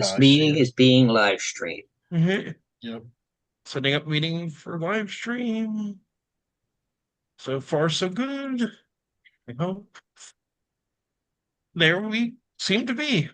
This I see meeting it. is being live streamed. Yep. Setting up meeting for live stream. So far, so good. I hope. There we seem to be.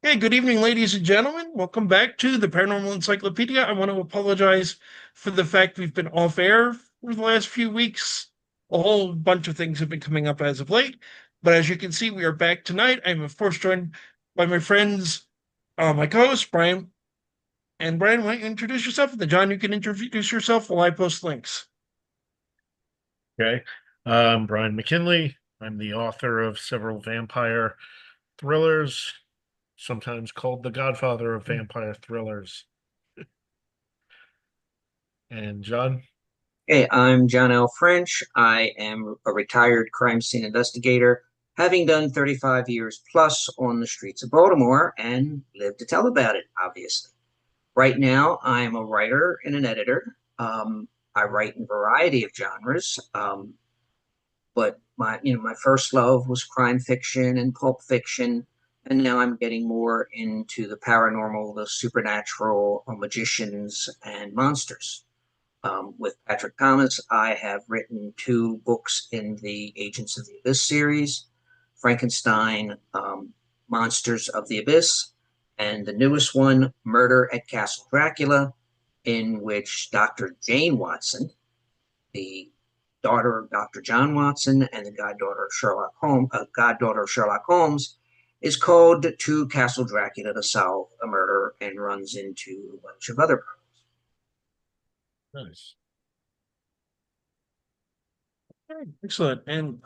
Hey, good evening, ladies and gentlemen. Welcome back to the Paranormal Encyclopedia. I want to apologize for the fact we've been off air for the last few weeks. A whole bunch of things have been coming up as of late. But as you can see, we are back tonight. I'm, of course, joined by my friends, my co host, Brian. And Brian, why don't you introduce yourself? And then, John, you can introduce yourself while I post links. Okay. Brian McKinley. I'm the author of several vampire thrillers, sometimes called the godfather of vampire thrillers. And John? Hey, I'm John L. French. I am a retired crime scene investigator, having done 35 years plus on the streets of Baltimore and live to tell about it, obviously. Right now, I'm a writer and an editor. I write in a variety of genres, but my first love was crime fiction and pulp fiction, and now I'm getting more into the paranormal, the supernatural, magicians, and monsters. With Patrick Thomas, I have written two books in the Agents of the Abyss series, Frankenstein, Monsters of the Abyss, and the newest one, Murder at Castle Dracula, in which Dr. Jane Watson, the daughter of Dr. John Watson and the goddaughter of Sherlock Holmes, is called to Castle Dracula to solve a murder and runs into a bunch of other. Nice. Excellent. And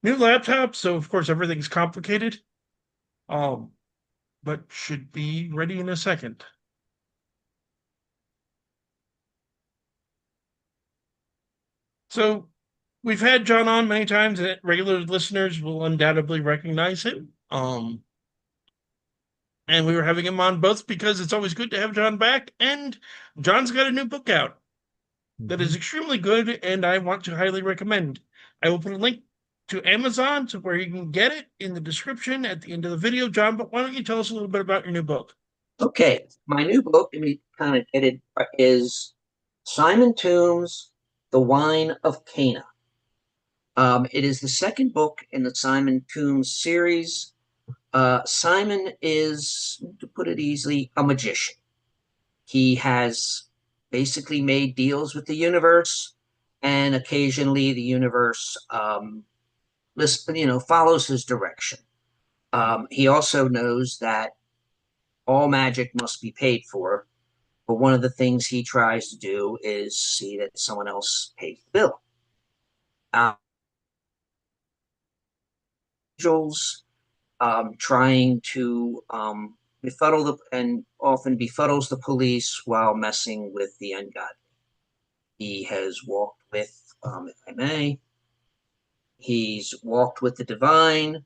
new laptop, so of course everything's complicated. Um, but should be ready in a second. So we've had John on many times, and regular listeners will undoubtedly recognize him. And we were having him on both because it's always good to have John back, and John's got a new book out that is Mhm. extremely good, and I want to highly recommend. I will put a link to Amazon to where you can get it in the description at the end of the video, John. But why don't you tell us a little bit about your new book? Okay, my new book, let me kind of get it, is Simon Tombs, The Wine of Cana. It is the second book in the Simon Tombs series. Simon is, to put it easily, a magician. He has basically made deals with the universe, and occasionally the universe, follows his direction. He also knows that all magic must be paid for, but one of the things he tries to do is see that someone else pays the bill. Angels trying to befuddle and often befuddles the police while messing with the ungodly. He has walked with, if I may, he's walked with the divine.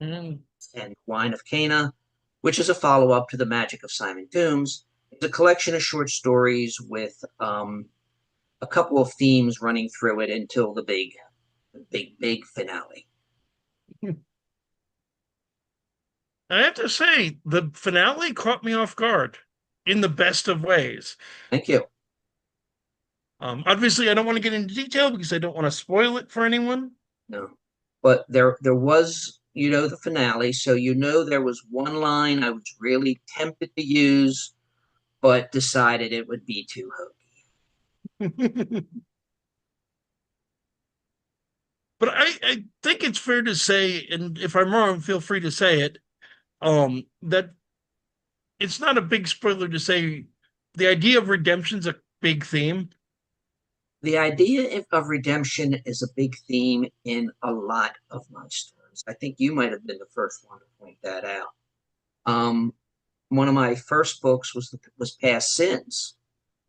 Mm. And Wine of Cana, which is a follow up to The Magic of Simon Tombs. It's a collection of short stories with a couple of themes running through it until the big finale. I have to say, the finale caught me off guard in the best of ways. Thank you. Obviously, I don't want to get into detail because I don't want to spoil it for anyone. No, but there was the finale, so there was one line I was really tempted to use, but decided it would be too hokey. But I think it's fair to say, and if I'm wrong, feel free to say it, that it's not a big spoiler to say the idea of redemption's a big theme. The idea of redemption is a big theme in a lot of my stories. I think you might have been the first one to point that out. Um, One of my first books was Past Sins,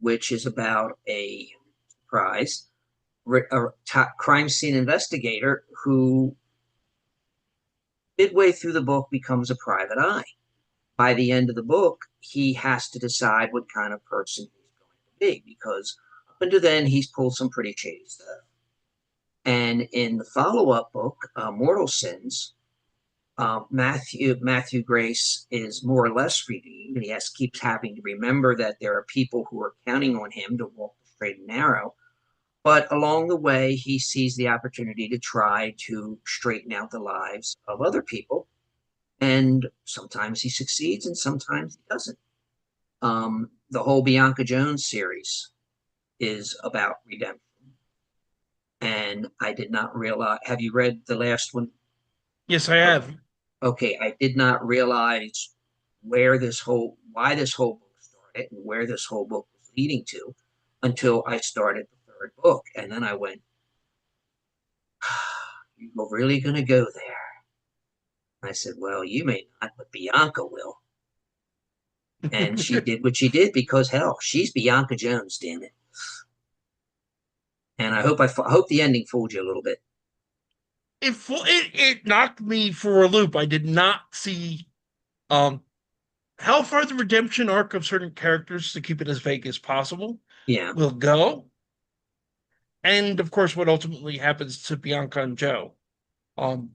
which is about a surprise a top crime scene investigator who, midway through the book, becomes a private eye. By the end of the book, he has to decide what kind of person he's going to be because up until then, he's pulled some pretty shady stuff. And in the follow-up book, Mortal Sins, Matthew Grace is more or less redeemed, and he keeps having to remember that there are people who are counting on him to walk the straight and narrow. But along the way, he sees the opportunity to try to straighten out the lives of other people. And sometimes he succeeds and sometimes he doesn't. The whole Bianca Jones series is about redemption. And I did not realize, have you read the last one? Yes, I have. Okay, I did not realize why this whole book started and where this whole book was leading to until I started the third book. And then I went, you're really going to go there? I said, well, you may not, but Bianca will. And she did what she did because, hell, she's Bianca Jones, damn it. And I hope the ending fooled you a little bit. It knocked me for a loop. I did not see um how far the redemption arc of certain characters, to keep it as vague as possible, Yeah. will go. And of course, what ultimately happens to Bianca and Joe. Um,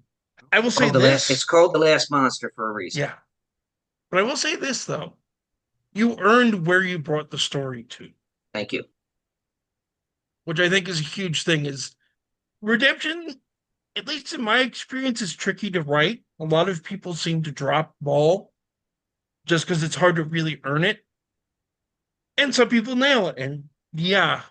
I will say It's this, called The Last Monster for a reason. yeah, but I will say this though. You earned where you brought the story to, Thank you. which I think is a huge thing. Is redemption, at least in my experience, is tricky to write. A lot of people seem to drop ball just because it's hard to really earn it. And some people nail it. And yeah,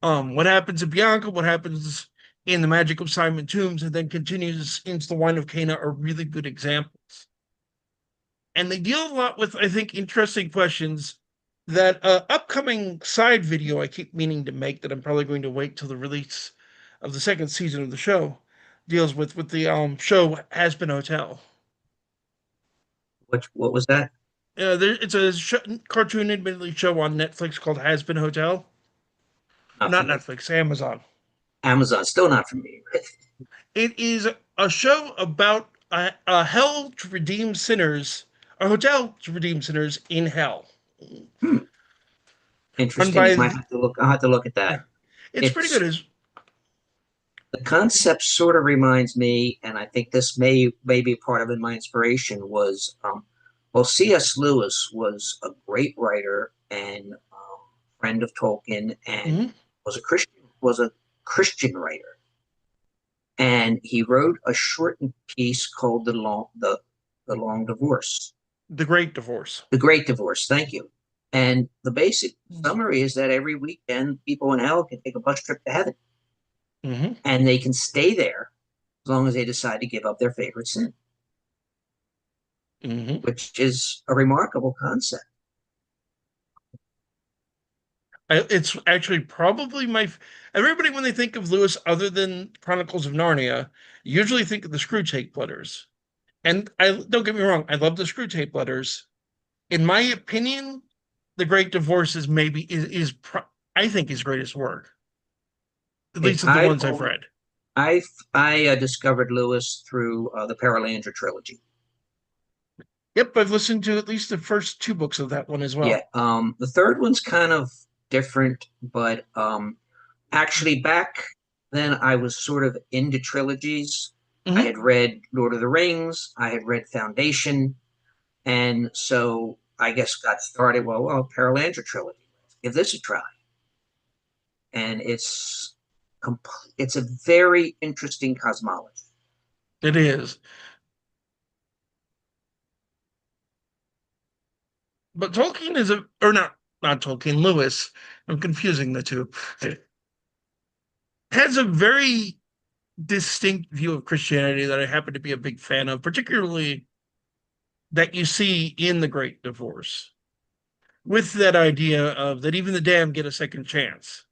what happens to Bianca, what happens in The Magic of Simon Tombs, and then continues into The Wine of Cana are really good examples. And they deal a lot with, I think, interesting questions. That upcoming side video I keep meaning to make that I'm probably going to wait till the release of the second season of the show deals with the show Has Been Hotel. What was that? It's a cartoon, admittedly, show on Netflix called Has Been Hotel. Not Not from me. Netflix, Amazon. Amazon, still not from me. It is a show about a hell to redeem sinners, a hotel to redeem sinners in hell. Hmm. Run Interesting. by, I'll have to look at that. yeah, it's pretty good. It's Is the concept sort of reminds me, and I think this may be part of it. My inspiration was, well, C.S. Lewis was a great writer and friend of Tolkien, and Mhm. was a Christian writer, and he wrote a shortened piece called the Long Divorce, The Great Divorce. the Great Divorce. Thank you. And the basic summary is that every weekend, people in hell can take a bus trip to heaven, Mm-hmm. and they can stay there as long as they decide to give up their favorite sin, Mm-hmm. which is a remarkable concept. It's actually probably everybody when they think of Lewis, other than Chronicles of Narnia, usually think of the Screw Tape Letters. And I don't get me wrong, I love the Screw Tape Letters. In my opinion, The Great Divorce is maybe I think his greatest work, at Okay, least of the ones I've read. I discovered Lewis through the Paralandra trilogy. Yep, I've listened to at least the first two books of that one as Yeah, well. the third one's kind of different, but actually back then I was sort of into trilogies. I Mhm. had read Lord of the Rings, I had read Foundation, and so I guess got started. Well, Paralandra trilogy. Let's give this a try, and it's a very interesting cosmology. It is. But Tolkien is or not Tolkien, Lewis. I'm confusing the two. Has a very distinct view of Christianity that I happen to be a big fan of, particularly that you see in The Great Divorce, with that idea of that even the damned get a second chance.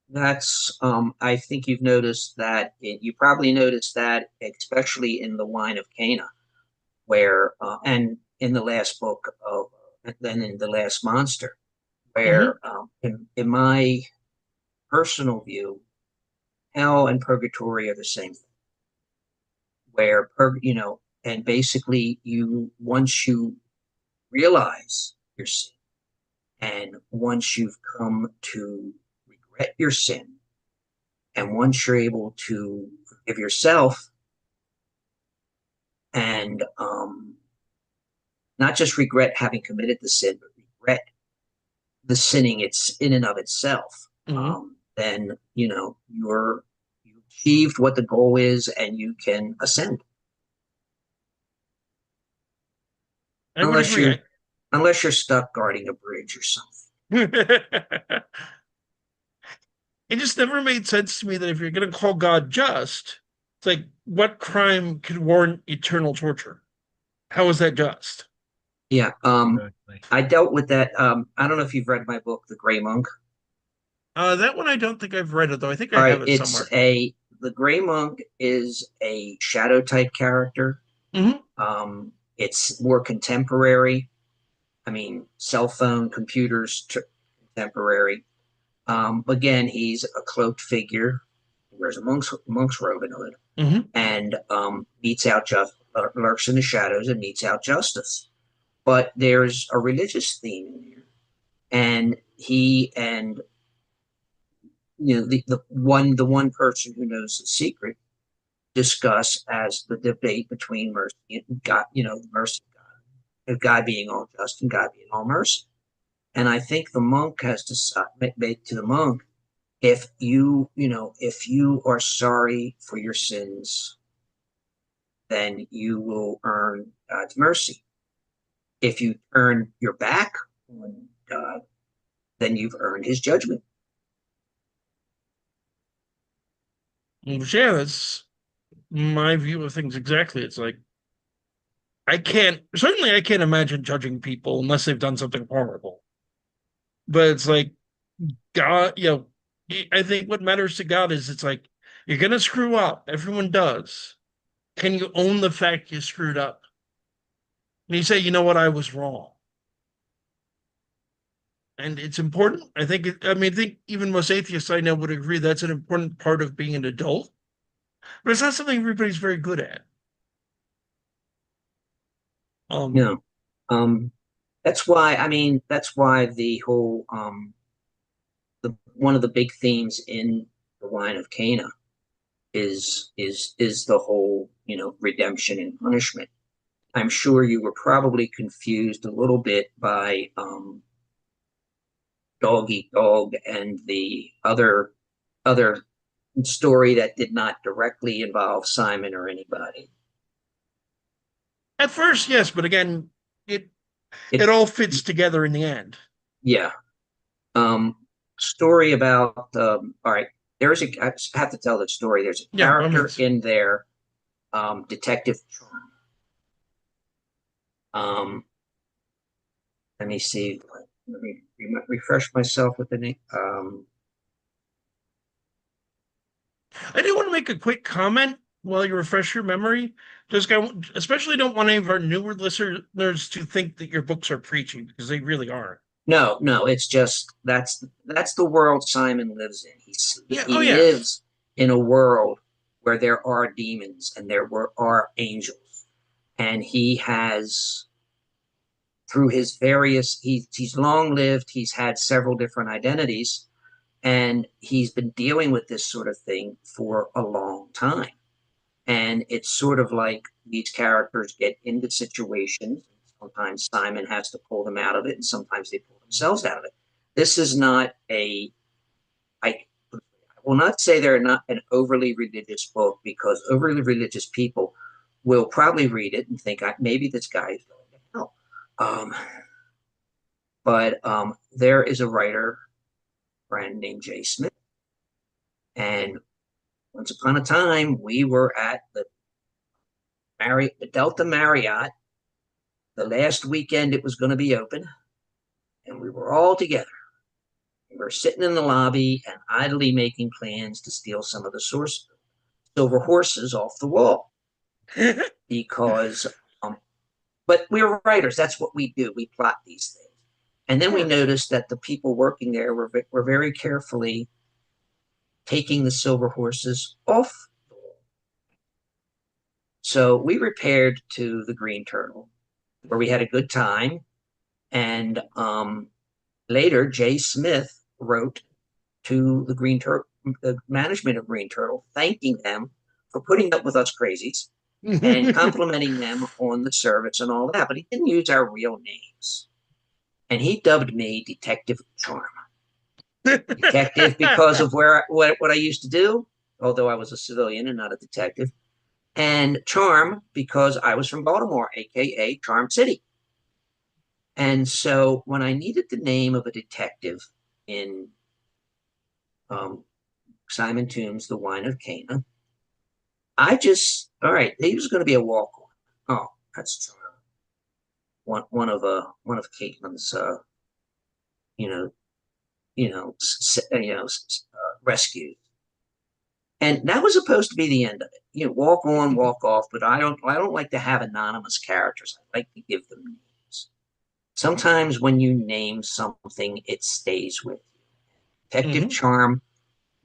That's I think you've noticed that you probably noticed that especially in the Wine of Cana, where and in the last book of then in the last monster, Mm-hmm. where in my personal view, hell and purgatory are the same thing. Where and basically you once you realize your sin, and once you've come to regret your sin And once you're able to forgive yourself and not just regret having committed the sin, but regret the sinning it's in and of itself, then you achieved what the goal is, and you can ascend. I would agree. Unless you're stuck guarding a bridge or something. It just never made sense to me that if you're going to call God just, it's like, what crime could warrant eternal torture? How is that just? Yeah. Exactly. I dealt with that. I don't know if you've read my book, The Gray Monk. That one I don't think I've read it, though. I think All I right, have it somewhere. The Gray Monk is a shadow type character. It's more contemporary. I mean, cell phone, computers, contemporary. Again, he's a cloaked figure. He wears a monk's robe and hood, and lurks in the shadows and meets out justice. But there's a religious theme in here, and he and the one person who knows the secret discuss as the debate between mercy and God. Mercy of God being all just and God being all mercy. And I think the monk has to make to the monk, if you are sorry for your sins, then you will earn God's mercy. If you turn your back on God, then you've earned his judgment. Yeah, that's my view of things exactly. It's like, I can't imagine judging people unless they've done something horrible. But it's like, God, I think what matters to God is, it's like, you're gonna screw up. Everyone does. Can you own the fact you screwed up? And you say, you know what, I was wrong. And it's important. I think, I think even most atheists I know would agree that's an important part of being an adult, but it's not something everybody's very good at. No. That's why the whole one of the big themes in the Wine of Cana is the whole, redemption and punishment. I'm sure you were probably confused a little bit by Dog Eat Dog and the other story that did not directly involve Simon or anybody. At first, yes, but again, it all fits together in the end. Yeah. Story about all right. I have to tell the story. There's a character in there, Detective Charm. Let me see. Let me refresh myself with the name. I do want to make a quick comment while you refresh your memory. Just especially don't want any of our newer listeners to think that your books are preachy, because they really aren't. No, it's just that's the world Simon lives in. He lives in a world where there are demons and are angels, and he has, through his various, he's long lived. He's had several different identities, and he's been dealing with this sort of thing for a long time. And it's sort of like these characters get into situations. Sometimes Simon has to pull them out of it, and sometimes they pull themselves out of it. This is not I will not say they're not an overly religious book, because overly religious people will probably read it and think, maybe this guy is going to hell. But there is a writer friend named Jay Smith, and once upon a time we were at the Delta Marriott the last weekend it was going to be open, and we were all together. We were sitting in the lobby and idly making plans to steal some of the silver horses off the wall. Because, but we were writers. That's what we do. We plot these things. And then we noticed that the people working there were very carefully taking the silver horses off the wall. So we repaired to the Green Turtle, where we had a good time. And later, Jay Smith wrote to the management of Green Turtle, thanking them for putting up with us crazies and complimenting them on the service and all that. But he didn't use our real names. And he dubbed me Detective Charm. Detective because of what I used to do, although I was a civilian and not a detective. And Charm because I was from Baltimore, aka Charm City. And so when I needed the name of a detective in Simon Tombs' The Wine of Cana, all right, he was going to be a walk-on. Oh, that's Charm. One of Caitlin's you know rescues. And that was supposed to be the end of it. Walk on, walk off. But I don't like to have anonymous characters. I like to give them names. Sometimes when you name something, it stays with you. Detective Charm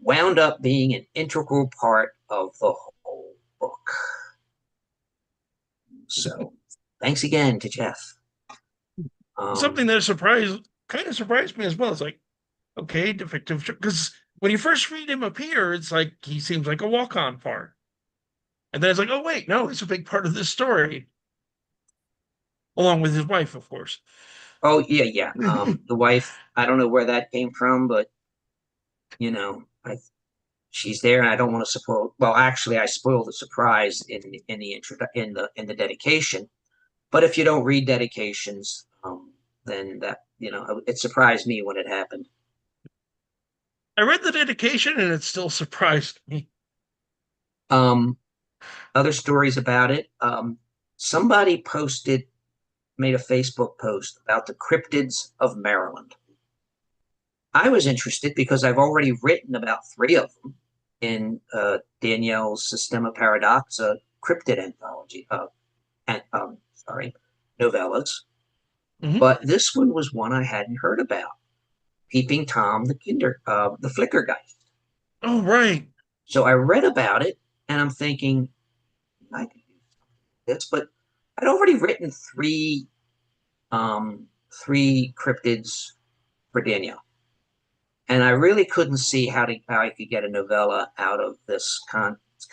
wound up being an integral part of the whole book. So thanks again to Jeff. Something that kind of surprised me as well. It's like, okay, defective, because when you first read him appear, it's like he seems like a walk-on part, and then it's like, oh wait, no, he's a big part of this story, along with his wife, of course. Oh yeah. The wife, I don't know where that came from, but she's there, and I don't want to spoil. Well, actually, I spoiled the surprise in the dedication. But if you don't read dedications, then it surprised me when it happened. I read the dedication, and it still surprised me. Other stories about it. Somebody made a Facebook post about the cryptids of Maryland. I was interested because I've already written about 3 of them in Danielle's Systema Paradoxa cryptid anthology. Novellas. But this one was one I hadn't heard about. Peeping Tom, the Flickergeist. Oh, right. So I read about it, and I'm thinking, I could do this, but I'd already written 3 cryptids for Danielle. And I really couldn't see how I could get a novella out of this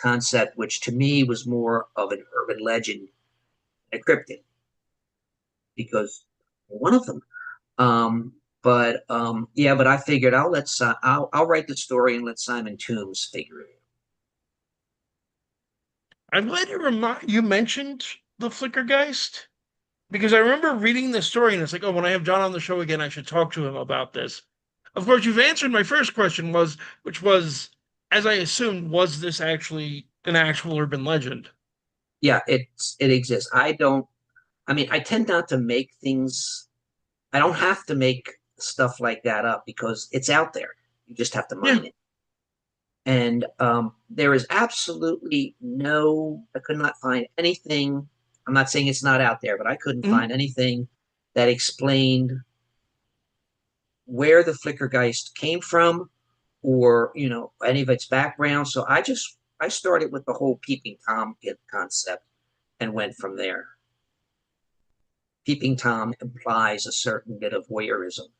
concept, which to me was more of an urban legend than a cryptid, because one of them. But I figured I'll write the story and let Simon Tombs figure it I'm glad you mentioned the Flickergeist, because I remember reading this story, and it's like, oh, when I have John on the show again, I should talk to him about this. Of course, you've answered my first question, which was, as I assumed, was this actually an actual urban legend? Yeah, it exists. I tend not to make things. I don't have to make stuff like that up because it's out there. You just have to mine it. And there is absolutely I could not find anything. I'm not saying it's not out there, but I couldn't find anything that explained where the Flickergeist came from, or any of its background. So I started with the whole Peeping Tom concept and went from there. Peeping Tom implies a certain bit of voyeurism.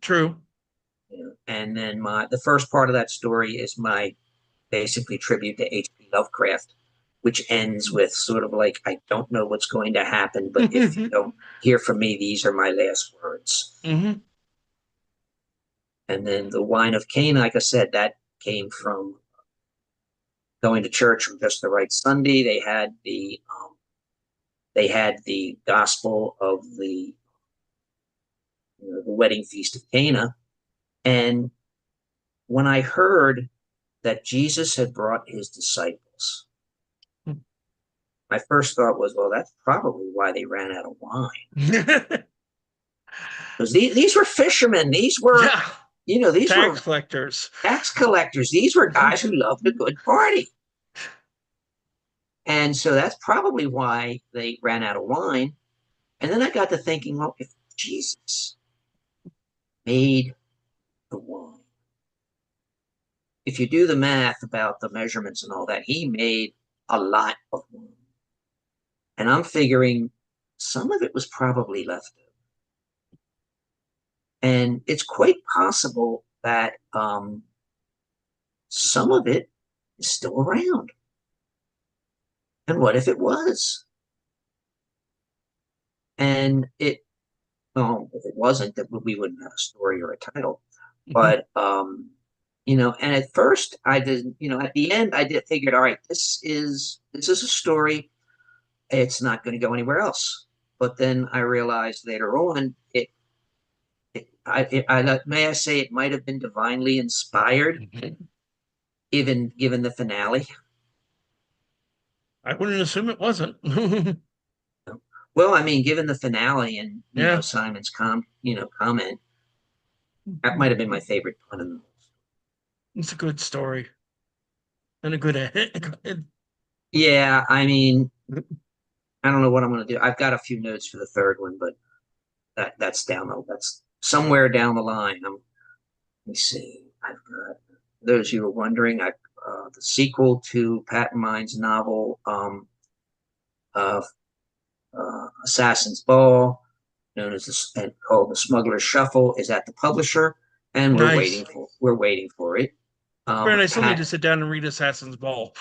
True. And then the first part of that story is my basically tribute to H.P. Lovecraft, which ends with sort of like, I don't know what's going to happen, but if you don't hear from me, these are my last words. And then the Wine of Cana, like I said, that came from going to church on just the right Sunday. They had the gospel of the wedding feast of Cana. And when I heard that Jesus had brought his disciples, my first thought was, well, that's probably why they ran out of wine. Because these were fishermen. These were, these tax collectors. Tax collectors. These were guys who loved a good party. And so that's probably why they ran out of wine. And then I got to thinking, well, if Jesus made the wine, if you do the math about the measurements and all that, he made a lot of wine. And I'm figuring some of it was probably left over. And it's quite possible that some of it is still around. And what if it was? And well, if it wasn't, that we wouldn't have a story or a title. But and at first I did, at the end I did figured, all right, this is a story. It's not going to go anywhere else. But then I realized later on, may I say, it might have been divinely inspired, even given the finale. I wouldn't assume it wasn't. Well, I mean, given the finale and Yeah. Simon's comment, that might have been my favorite pun in the whole story. It's a good story. And a good end. Yeah, I mean, I don't know what I'm going to do. I've got a few notes for the third one, but that's somewhere down the line. Let me see. I've got those you were wondering. The sequel to Pat Mine's novel, uh, Assassin's Ball, known as and called The Smuggler's Shuffle, is at the publisher, and Nice. we're waiting for it. Brand, I still need to sit down and read Assassin's Ball.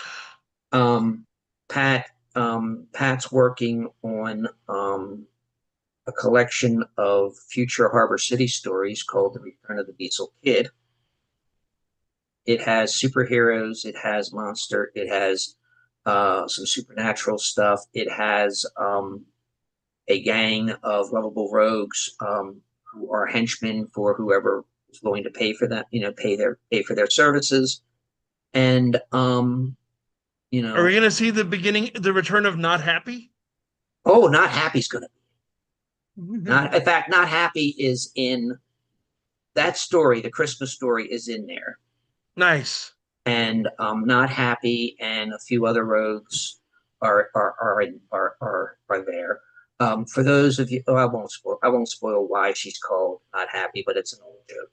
Um, Pat's working on a collection of future Harbor City stories called The Return of the Diesel Kid. It has superheroes, it has monster, it has some supernatural stuff. It has a gang of lovable rogues who are henchmen for whoever is willing to pay for that, pay for their services. And Are we going to see the return of Not Happy? Oh, Not Happy's gonna in fact, Not Happy is in that story. The Christmas story is in there. Nice. And Not Happy and a few other rogues are there. For those of you, I won't spoil why she's called Not Happy, but it's an old joke.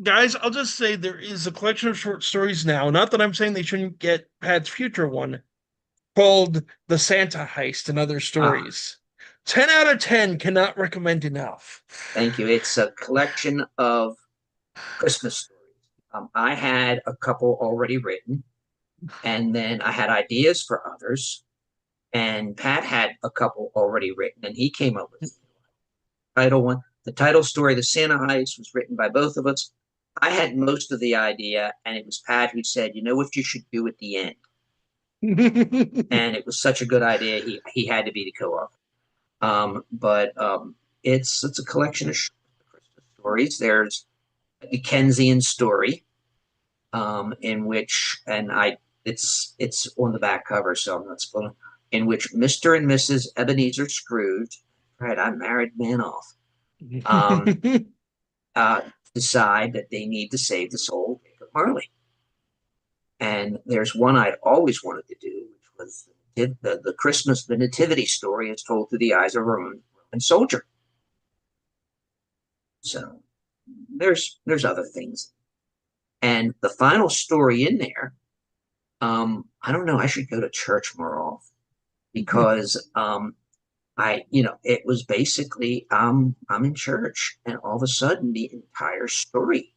Guys, I'll just say there is a collection of short stories now. Not that I'm saying they shouldn't get Pat's future one, called The Santa Heist and Other Stories. 10 out of 10, cannot recommend enough. Thank you. It's a collection of Christmas stories. I had a couple already written, and then I had ideas for others, and Pat had a couple already written, and he came up with the title one. The title story, The Santa Heist, was written by both of us. I had most of the idea, and it was Pat who said, "You know what you should do at the end?" And it was such a good idea, he had to be the co-author. But it's a collection of Christmas stories. There's a Dickensian story, in which, it's on the back cover, so I'm not spoiling, in which Mr. and Mrs. Ebenezer Scrooge, right, I'm married man off, decide that they need to save the soul of Jacob Marley. And there's one I'd always wanted to do, which was the Christmas, the nativity story is told through the eyes of a Roman soldier. So there's other things. And the final story in there, I don't know, I should go to church more often, because it was basically, I'm in church, and all of a sudden the entire story,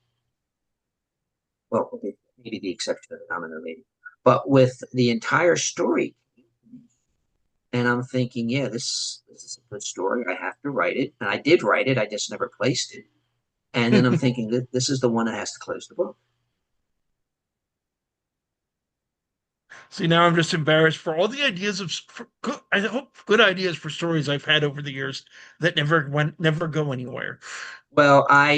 well, maybe the exception of the nominal lady, but with the entire story, and I'm thinking, yeah, this is a good story. I have to write it, and I did write it. I just never placed it. And then I'm thinking that this is the one that has to close the book. See, now I'm just embarrassed for all the ideas I hope good ideas for stories I've had over the years that never go anywhere. Well, I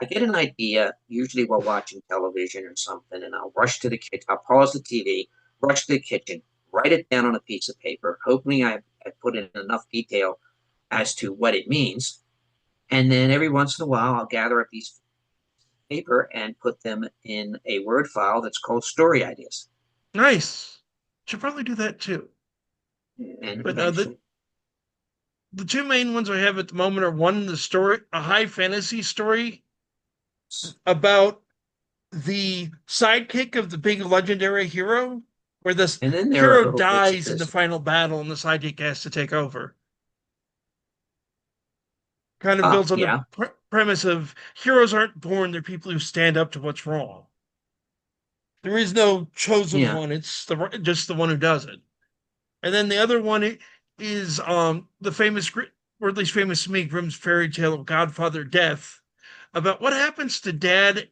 get an idea usually while watching television or something, and I'll rush to the kitchen. I'll pause the TV, rush to the kitchen, write it down on a piece of paper, hoping I put in enough detail as to what it means. And then every once in a while, I'll gather up these paper and put them in a Word file that's called Story Ideas. Nice. Should probably do that too. And but the two main ones I have at the moment are one, a high fantasy story about the sidekick of the big legendary hero, where the hero dies in the final battle and the sidekick has to take over. Kind of builds on the Yeah. premise of heroes aren't born, they're people who stand up to what's wrong. There is no chosen Yeah. one, it's just the one who does it. And then the other one is the famous, or at least famous to me, Grimm's fairy tale of Godfather Death, about what happens to dad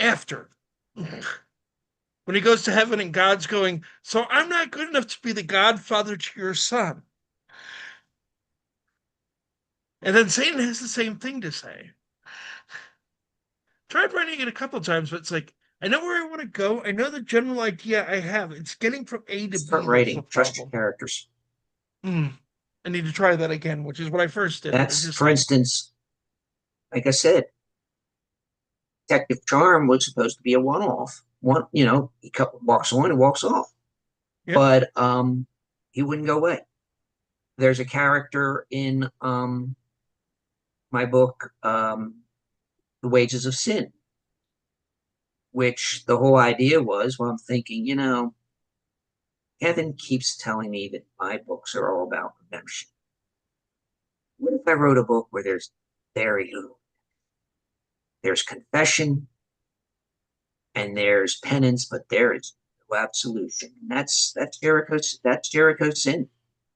after. When he goes to heaven and God's going, so I'm not good enough to be the godfather to your son. And then Satan has the same thing to say. Tried writing it a couple of times, but it's like, I know where I want to go. I know the general idea I have. It's getting from A to Start B that's the writing. Trust your problem. characters. I need to try that again, which is what I first did. But That's, for instance, like I said, Detective Charm was supposed to be a one-off. He walks on and walks off. Yep. But he wouldn't go away. There's a character in my book, The Wages of Sin, which the whole idea was, well, I'm thinking, Kevin keeps telling me that my books are all about redemption. What if I wrote a book where there's very little? There's confession and there's penance, but there is no absolution. And that's Jericho's sin.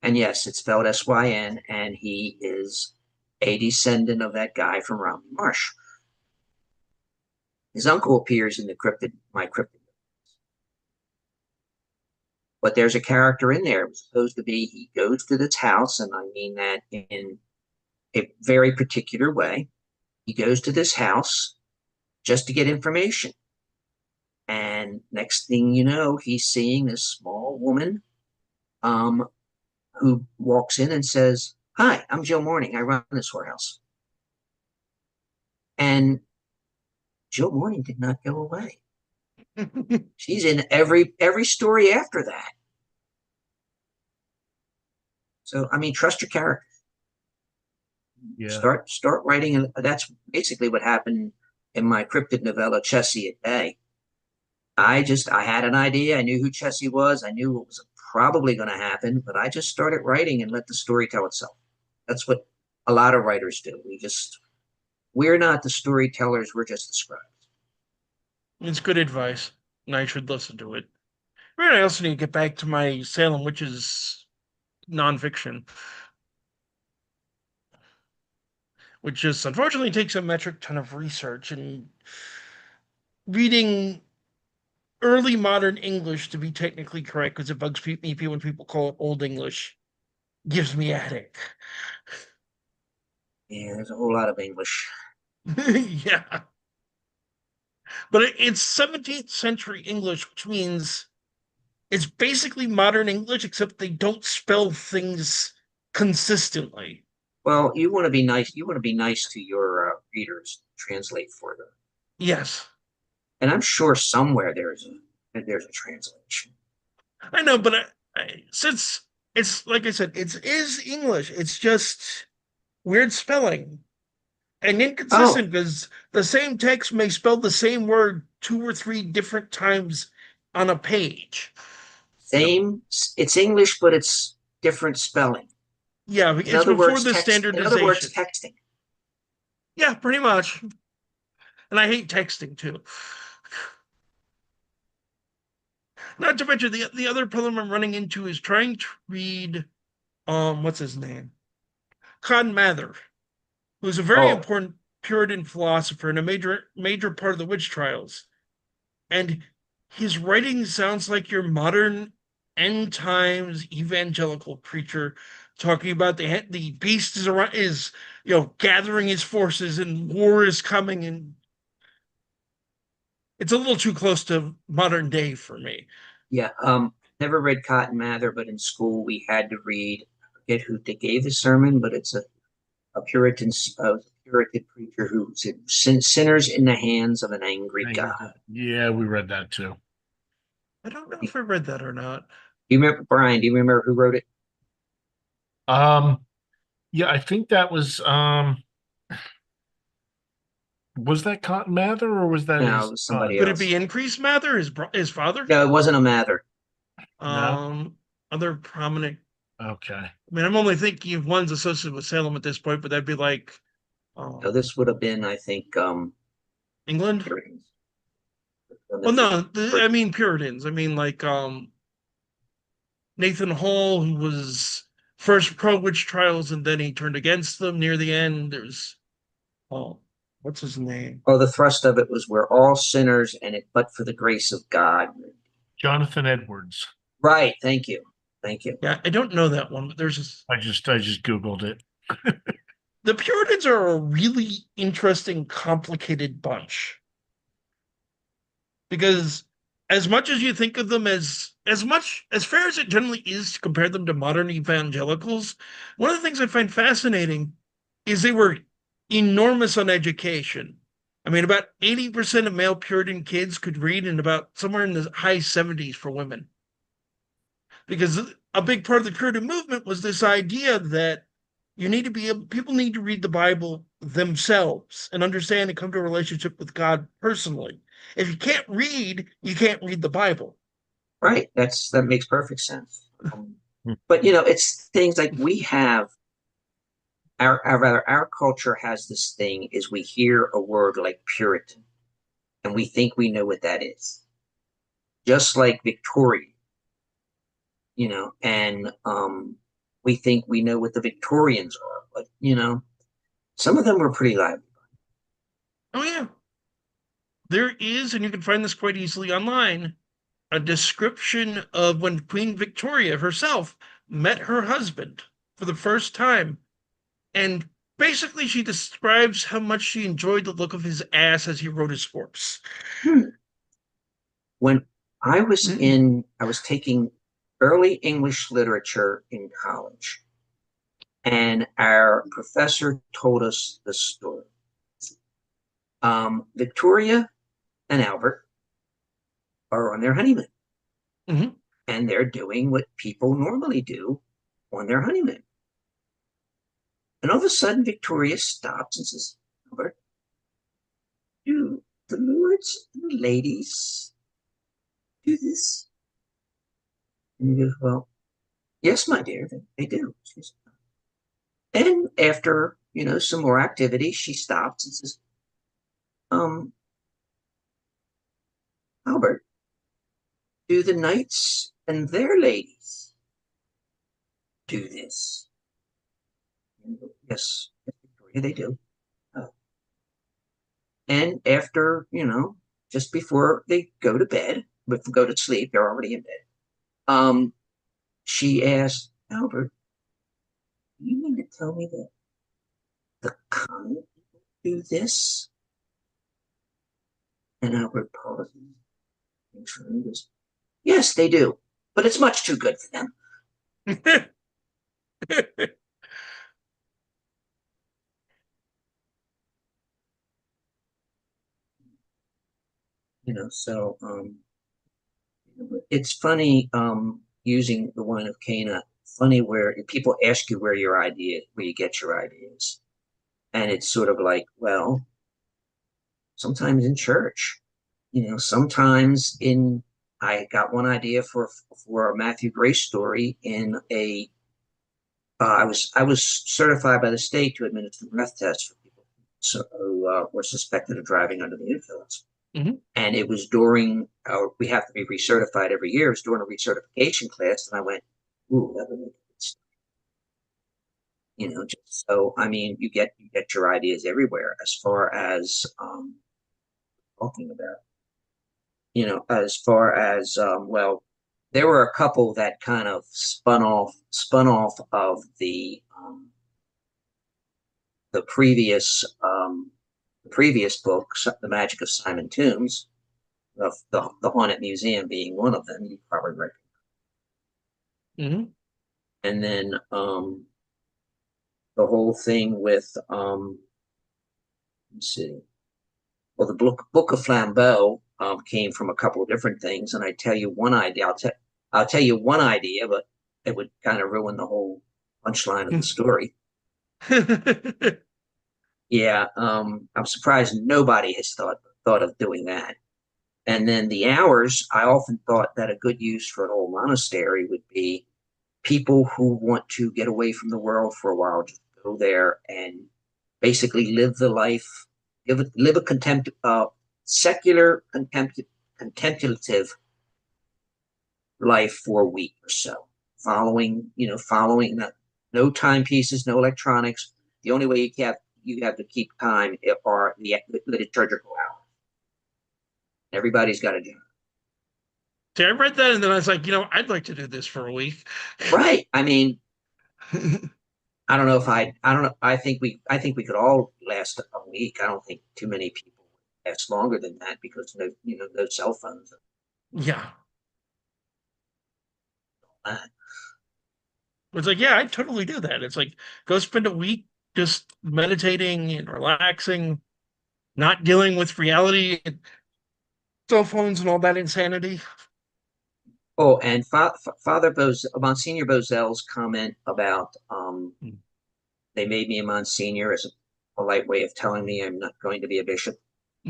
And yes, it's spelled S-Y-N, and he is a descendant of that guy from Romney Marsh. His uncle appears in my cryptid. But there's a character in there. It was supposed to be he goes to this house, and I mean that in a very particular way. He goes to this house just to get information. And next thing you know, he's seeing this small woman who walks in and says, "Hi, I'm Jill Morning. I run this whorehouse." And Jill Morning did not go away. She's in every story after that. So, I mean, trust your character. Yeah. Start writing, and that's basically what happened in my cryptid novella, Chessie at Bay. I had an idea. I knew who Chessie was. I knew what was probably going to happen, but I just started writing and let the story tell itself. That's what a lot of writers do. We're not the storytellers. We're just the scribes. It's good advice, and I should listen to it. I also need to get back to my Salem Witches nonfiction, which just unfortunately takes a metric ton of research, and reading early modern English to be technically correct, because it bugs me when people call it Old English, gives me a headache. Yeah, there's a whole lot of English. Yeah. But it's 17th century English, which means it's basically modern English, except they don't spell things consistently. Well, you want to be nice. You want to be nice to your readers. Translate for them. Yes. And I'm sure somewhere there's a translation. I know, but since it's like I said, it is English. It's just weird spelling and inconsistent because the same text may spell the same word 2 or 3 different times on a page. It's English, but it's different spelling. Yeah, it's before the standardization. In other words, texting. Yeah, pretty much. And I hate texting too. Not to mention the other problem I'm running into is trying to read what's his name? Cotton Mather, who's a very important Puritan philosopher and a major part of the witch trials. And his writing sounds like your modern end times evangelical preacher talking about the beast is gathering his forces and war is coming, and it's a little too close to modern day for me. Yeah, never read Cotton Mather, but in school we had to read. I forget who they gave the sermon, but it's a Puritan preacher who said, "Sinners in the hands of an angry God." Yeah, we read that too. I don't know if I read that or not. Do you remember, Brian? Do you remember who wrote it? Yeah, I think that was that Cotton Mather or was that No, it was somebody else. Could it be Increase Mather, his father? No, it wasn't a Mather. No? Other prominent. Okay. I mean, I'm only thinking of ones associated with Salem at this point, but that'd be like Now, this would have been, I think, England. Puritans. Well, no, I mean Puritans. I mean like Nathan Hall, who was first pro witch trials and then he turned against them near the end. There's oh, what's his name? Oh, the thrust of it was we're all sinners and it but for the grace of God. Jonathan Edwards. Right. Thank you. Thank you. Yeah, I don't know that one, but I just Googled it. the Puritans are a really interesting, complicated bunch. Because as much as you think of them as much as fair as it generally is to compare them to modern evangelicals, one of the things I find fascinating is they were enormous on education. I mean, about 80% of male Puritan kids could read, and about somewhere in the high 70s for women. Because a big part of the Puritan movement was this idea that you need to be able, people need to read the Bible themselves and understand and come to a relationship with God personally. If you can't read, you can't read the Bible. Right. That makes perfect sense. Hmm. But it's things like we have our culture has this thing is we hear a word like Puritan and we think we know what that is. Just like Victorian, and we think we know what the Victorians are, but some of them were pretty lively. Oh, yeah. There is, and you can find this quite easily online, a description of when Queen Victoria herself met her husband for the first time. And basically, she describes how much she enjoyed the look of his ass as he rode his horse. When I was taking early English literature in college, and our professor told us the story. Victoria and Albert are on their honeymoon, Mhm. and they're doing what people normally do on their honeymoon. And all of a sudden, Victoria stops and says, Albert, do the lords and ladies do this? And he goes, well, yes, my dear, they do. And after, some more activity, she stops and says, um, Albert, do the knights and their ladies do this? Yes, Victoria, they do. Oh. And after, just before they go to bed, but go to sleep, they're already in bed. She asked Albert, "Do you mean to tell me that the common people do this?" And Albert pauses and goes, "Yes, they do, but it's much too good for them." So it's funny using the wine of Cana. Funny where people ask you where you get your ideas, and it's sort of like, well, sometimes in church, sometimes in. I got one idea for a Matthew Grace story in a. I was certified by the state to administer breath tests for people who were suspected of driving under the influence. Mhm. And it was during we have to be recertified every year. It was during a recertification class, and I went, "Ooh, that would make good stuff." Just so I mean, you get your ideas everywhere as far as talking about. As far as well, there were a couple that kind of spun off of the previous books, The Magic of Simon Tombs, the Haunted Museum being one of them. You probably read. Mhm. And then the whole thing with let's see. Well, the book of Flambeau came from a couple of different things, and I tell you one idea. I'll tell you one idea, but it would kind of ruin the whole punchline of the story. Yeah, I'm surprised nobody has thought of doing that. And then the hours, I often thought that a good use for an old monastery would be people who want to get away from the world for a while, just go there and basically live the life, live a secular contemplative life for a week or so, following no timepieces, no electronics. The only way you have to keep time are the liturgical hours. Everybody's got to do it. See, I read that and then I was like, I'd like to do this for a week. Right. I mean, I don't know if I don't know. I think we could all last a week. I don't think too many people last longer than that because no cell phones. Yeah. It's like, yeah, I'd totally do that. It's like, go spend a week just meditating and relaxing, not dealing with reality and cell phones and all that insanity. Oh, and Monsignor Bozel's comment about they made me a Monsignor as a polite way of telling me I'm not going to be a bishop.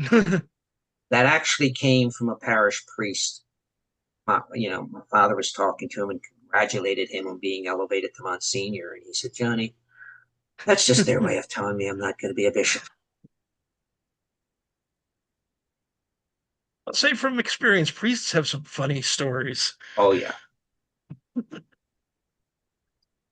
That actually came from a parish priest. My father was talking to him and congratulated him on being elevated to Monsignor. And he said, Johnny, that's just their way of telling me I'm not going to be a bishop. I'll say from experience, priests have some funny stories. Oh, yeah.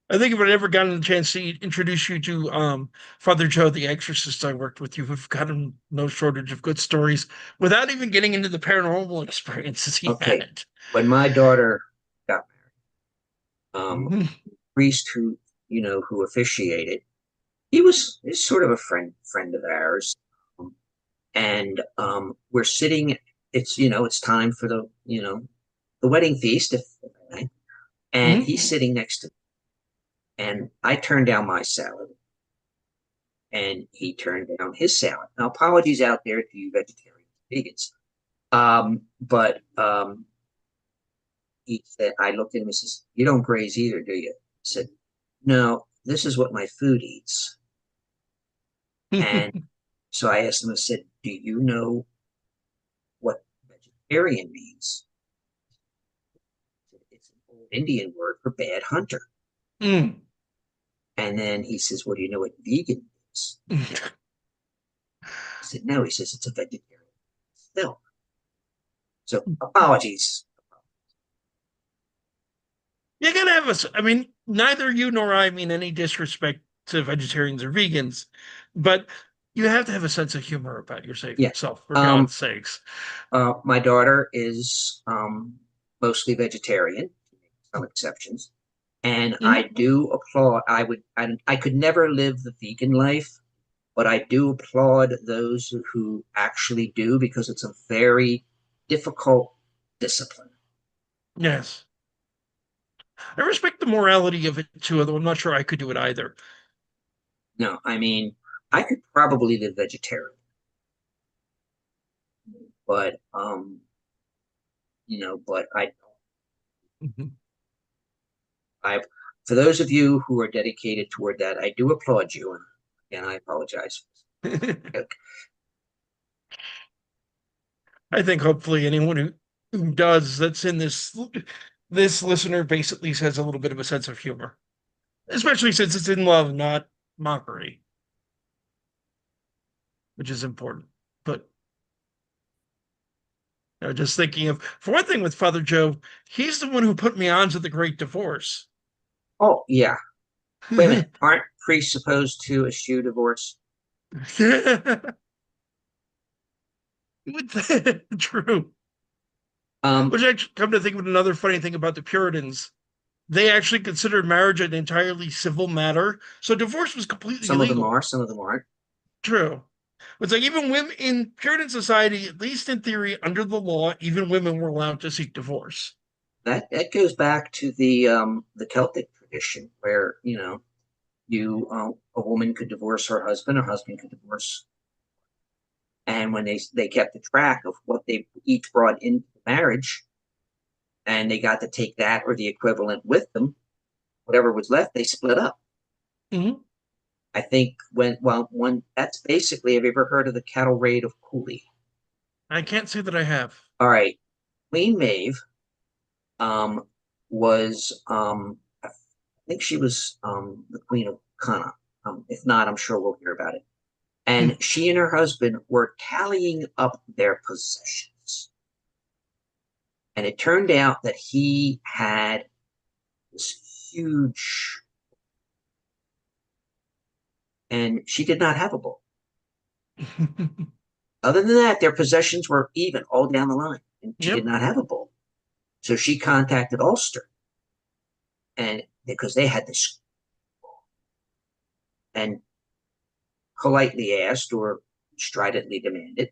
I think if I'd ever gotten a chance to introduce you to Father Joe, the exorcist I worked with, you have gotten no shortage of good stories without even getting into the paranormal experiences he Okay. had. When my daughter got married, Mhm. priest who officiated, he's sort of a friend of ours. And we're sitting, it's time for the wedding feast, and Mhm. he's sitting next to me. And I turned down my salad, and he turned down his salad. Now, apologies out there to you vegetarians, vegans. But he said, I looked at him and says, "You don't graze either, do you?" I said, "No, this is what my food eats." And so I asked him, I said, "Do you know what vegetarian means?" It's an old Indian word for bad hunter. Mm. And then he says, "Well, do you know what vegan is?" I said, "No." He says, "It's a vegetarian still." So apologies. You gotta have I mean, neither you nor I mean any disrespect to vegetarians or vegans, but you have to have a sense of humor about Yeah. yourself, for Um, God's sakes. my daughter is mostly vegetarian, some exceptions. And I Mhm. do applaud, I could never live the vegan life, but I do applaud those who actually do because it's a very difficult discipline. Yes. I respect the morality of it too, although I'm not sure I could do it either. No, I mean, I could probably live vegetarian, but but Mhm. I for those of you who are dedicated toward that, I do applaud you, and I apologize. I think hopefully anyone who does that's in this listener base at least has a little bit of a sense of humor, especially since it's in love, not mockery, which is important. But just thinking of, for one thing, with Father Joe, he's the one who put me on to the Great Divorce. Oh yeah. Wait a minute. Aren't priests supposed to eschew divorce? True. Um, Which actually, come to think of another funny thing about the Puritans, they actually considered marriage an entirely civil matter, so divorce was completely some of them illegal. are, some of them aren't. True. It's like even women in Puritan society, at least in theory, under the law, even women were allowed to seek divorce. That goes back to the Celtic tradition where a woman could divorce her husband could divorce, and when they kept a track of what they each brought into the marriage, and they got to take that or the equivalent with them, whatever was left, they split up. Mhm. I think one that's basically. Have you ever heard of the cattle raid of Cooley? I can't say that I have. All right, Queen Maeve was I think she was the Queen of Cana. If not, I'm sure we'll hear about it. And she and her husband were tallying up their possessions. And it turned out that he had this huge, and she did not have a bull. Other than that, their possessions were even all down the line, and she did Yep. not have a bull. So she contacted Ulster, and because they had this, and politely asked or stridently demanded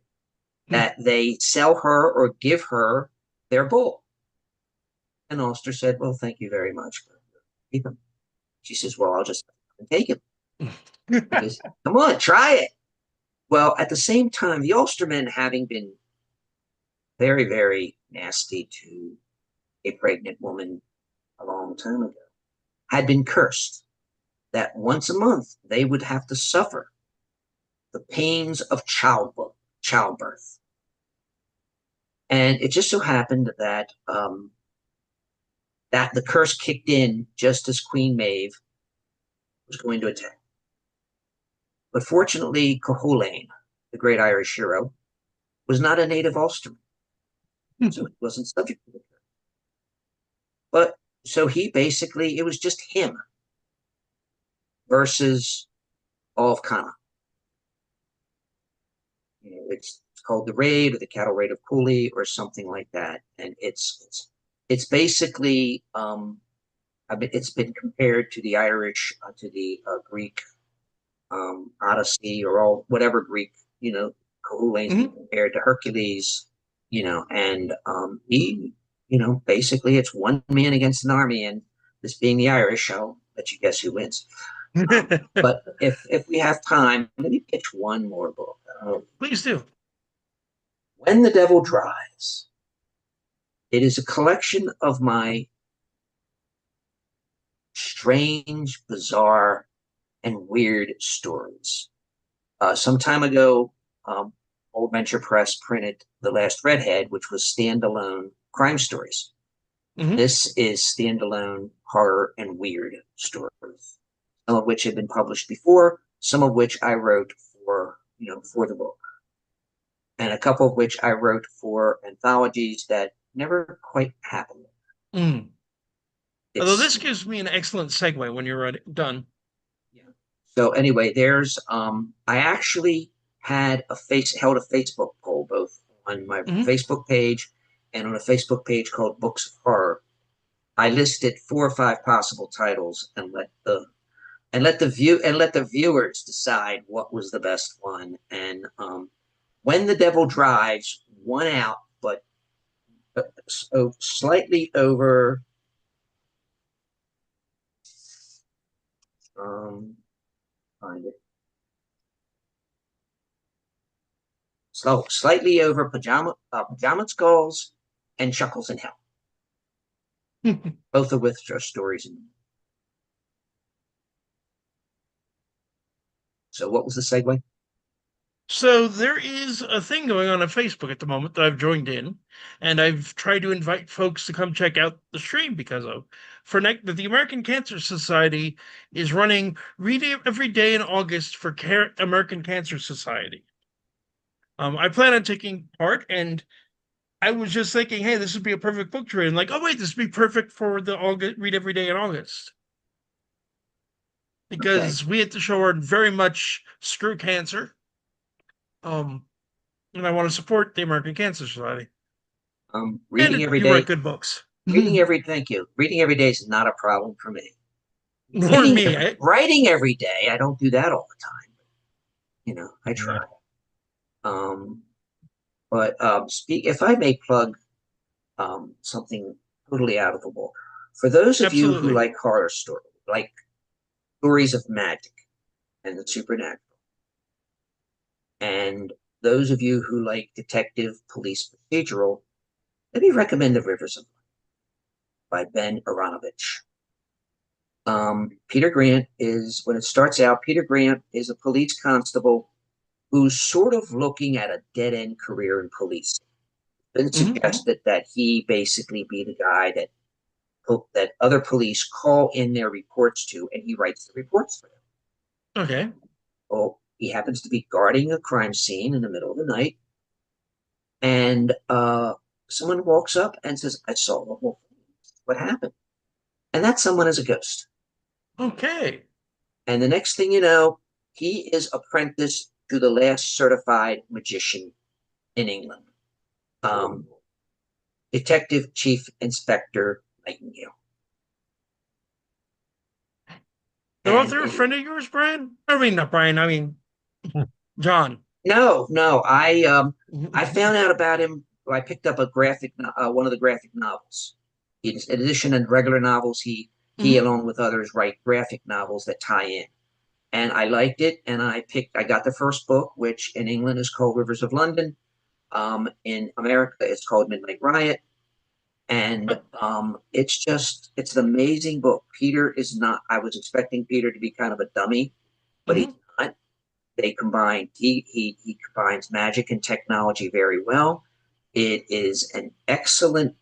that they sell her or give her their bull. And Ulster said, "Well, thank you very much. Keep him." She says, "Well, I'll just take him." He goes, "Come on, try it." Well, at the same time, the Ulstermen, having been very, very nasty to a pregnant woman a long time ago, had been cursed that once a month they would have to suffer the pains of childbirth. And it just so happened that that the curse kicked in just as Queen Maeve was going to attack. But fortunately, Cuchulainn, the great Irish hero, was not a native Ulsterman, so he wasn't subject to the curse. But so he basically, it was just him versus all of Cana. It's called the Raid or the Cattle Raid of Cooley or something like that, and it's basically it's been compared to the Irish to the Greek Odyssey or all whatever Greek Cuchulain's been compared to Hercules, and he basically it's one man against an army, and this being the Irish, I'll let you guess who wins. But if we have time, let me pitch one more book. Please do. When the Devil Drives. It is a collection of my strange, bizarre, and weird stories. Some time ago, Old Venture Press printed The Last Redhead, which was standalone crime stories. This is standalone horror and weird stories, some of which had been published before, some of which I wrote for the book, and a couple of which I wrote for anthologies that never quite happened. Although this gives me an excellent segue when you're done. Yeah. So anyway, there's I actually held a Facebook poll both on my Facebook page and on a Facebook page called Books of Horror. I listed 4 or 5 possible titles and let the viewers decide what was the best one. And When the Devil Drives won out, but so slightly over find it. So slightly over Pajama Skulls and Chuckles in Hell. Both of which are stories in. So what was the segue? So there is a thing going on Facebook at the moment that I've joined in, and I've tried to invite folks to come check out the stream because of that the American Cancer Society is running Read Every Day in August for American Cancer Society. I plan on taking part, and I was just thinking, hey, this would be a perfect book to read. And like, oh wait, this would be perfect for the August Read Every Day in August. Because we at the show are very much screw cancer. And I want to support the American Cancer Society. Reading every you day. write good books. Thank you. Reading every day is not a problem for me. For me, writing every day, I don't do that all the time. I try. But if I may plug something totally out of the wall, for those of you who like horror stories, like stories of magic and the supernatural, and those of you who like detective police procedural, let me recommend The Rivers of Light by Ben Aronovich. Peter Grant is, when it starts out, Peter Grant is a police constable who's sort of looking at a dead-end career in police. It's been suggested that he basically be the guy that other police call in their reports to, and he writes the reports for them. Okay. Well, he happens to be guarding a crime scene in the middle of the night, and someone walks up and says, "I saw the whole thing. What happened?" And that someone is a ghost. Okay. And the next thing you know, he is apprenticed to the last certified magician in England, Detective Chief Inspector Nightingale. The And author, a friend of yours, Brian? I mean, not Brian. I mean, John. no, I found out about him. I picked up one of the graphic novels. In addition to regular novels, he Mhm. along with others write graphic novels that tie in. And I liked it, and I got the first book, which in England is called Rivers of London. In America, it's called Midnight Riot. And it's an amazing book. Peter is not, I was expecting Peter to be kind of a dummy, but he's Mhm. not. He combines magic and technology very well. It is an excellent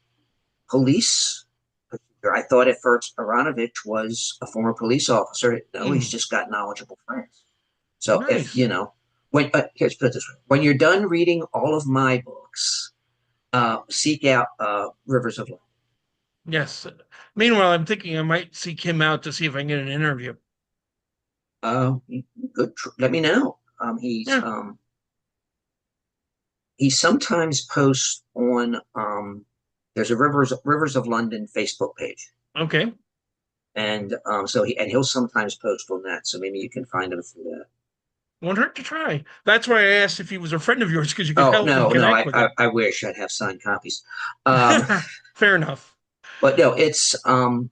police. I thought at first Aronovich was a former police officer. No, he's Mm. just got knowledgeable friends. So if Nice. here's put it this way: when you're done reading all of my books, seek out Rivers of Light. Yes. Meanwhile, I'm thinking I might seek him out to see if I can get an interview. Uh, Good. Let me know. Yeah. He sometimes posts on there's a Rivers of London Facebook page, Okay. and he'll sometimes post on that. So maybe you can find him through that. Won't hurt to try. That's why I asked if he was a friend of yours because you could Oh help me no, no, connect with him. I wish I'd have signed copies. Um, Fair enough. but no, it's a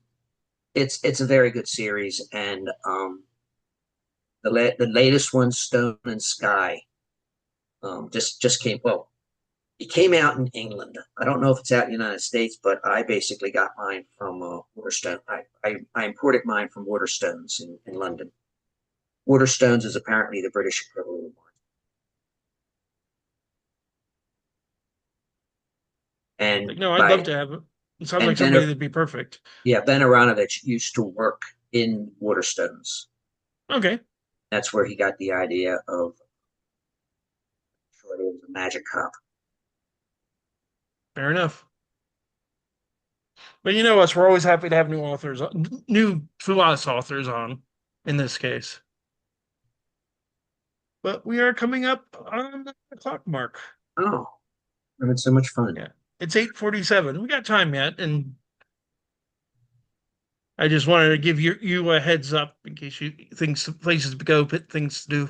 very good series, and the latest one, Stone and Sky, just came. Well, it came out in England. I don't know if it's out in the United States, but I basically got mine from Waterstone. I imported mine from Waterstones in London. Waterstones is apparently the British equivalent of mine. And Like, no, I'd love by to have it. It sounds like and somebody that'd be perfect. Ben Aronovich used to work in Waterstones. Okay. That's where he got the idea of Shorty was a magic cop. Fair enough. But you know us, we're always happy to have new authors, new to us authors on, in this case. But we are coming up on the clock mark. Oh, I'm having so much fun. Yeah. It's 8:47. We got time yet, and I just wanted to give you a heads up in case you things places to go, things to do.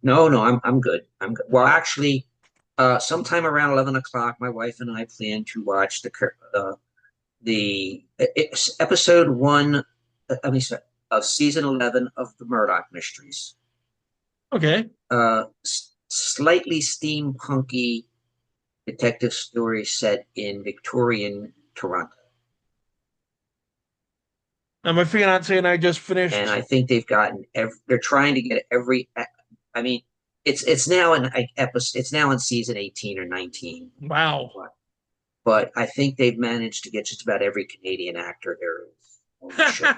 No, no, I'm good. I'm good. Well, actually, sometime around 11 o'clock, my wife and I plan to watch it's episode one. I mean, of season 11 of the Murdoch Mysteries. Okay. Slightly steampunky detective story set in Victorian Toronto. Now my fiance and I just And finished. I think they're trying to get every. I mean, it's now in episode. It's now in season 18 or 19. Wow. But I think they've managed to get just about every Canadian actor there is on the show.